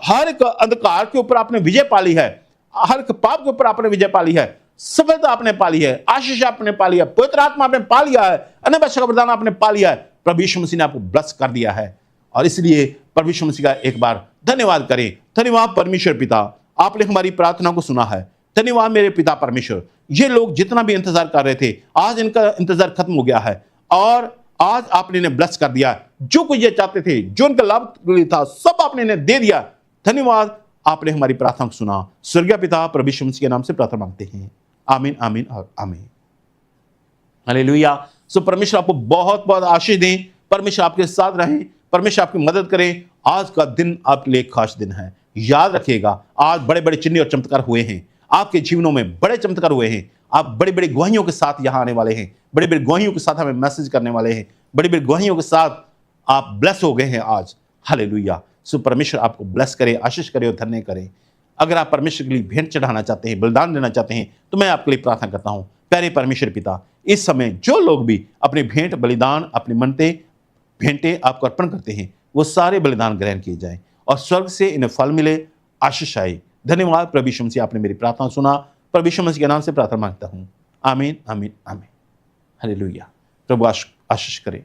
हर एक अंधकार के ऊपर आपने विजय पाली है, हर एक पाप के ऊपर आपने विजय पाली है, सफलता आपने पाली है, आशीष आपने पाली है, पवित्र आत्मा आपने पा लिया है, अन्य भाषा का वरदान आपने पा लिया है। प्रभु यीशु मसीह ने आपको ब्लेस कर दिया है। और इसलिए प्रभु यीशु मसीह का एक बार धन्यवाद करें। धन्यवाद परमेश्वर पिता, आपने हमारी प्रार्थना को सुना है। धन्यवाद मेरे पिता परमेश्वर। ये लोग जितना भी इंतजार कर रहे थे, आज इनका इंतजार खत्म हो गया है और आज आपने इन्हें ब्लेस कर दिया। जो कुछ ये चाहते थे, जो उनका लाभ था, सब आपने इन्हें दे दिया। धन्यवाद, आपने हमारी प्रार्थना को सुना। स्वर्गीय पिता प्रभु यीशु मसीह के नाम से प्रार्थना मांगते हैं, आमीन, आमीन और आमीन। हालेलुया। सो परमेश्वर आपको बहुत बहुत आशीष दें, परमेश्वर आपके साथ रहें, परमेश्वर आपकी मदद करें। आज का दिन आपके लिए एक खास दिन है। याद रखिएगा, आज बड़े बड़े चिन्ह और चमत्कार हुए हैं आपके जीवनों में, बड़े चमत्कार हुए हैं। आप बड़ी बड़ी गवाहियों के साथ यहाँ आने वाले हैं, बड़ी बड़ी गवाहियों के साथ हमें मैसेज करने वाले हैं, बड़ी बड़ी गवाहियों के साथ आप ब्लेस हो गए हैं आज। हालेलुया। सो परमेश्वर आपको ब्लेस करे, आशीष करे और धन्य करे। अगर आप परमेश्वर के लिए भेंट चढ़ाना चाहते हैं, बलिदान देना चाहते हैं, तो मैं आपके लिए प्रार्थना करता हूँ। प्यारे परमेश्वर पिता, इस समय जो लोग भी अपने भेंट, बलिदान, अपनी मन्नतें, भेंटें आपको अर्पण करते हैं, वो सारे बलिदान ग्रहण किए जाएं और स्वर्ग से इन्हें फल मिले, आशीष आए। धन्यवाद प्रभु यीशु मसीह, आपने मेरी प्रार्थना सुना। प्रभु यीशु मसीह के नाम से प्रार्थना मांगता हूँ, आमीन, आमीन, आमीन। हालेलुया। प्रभु आशीष करे।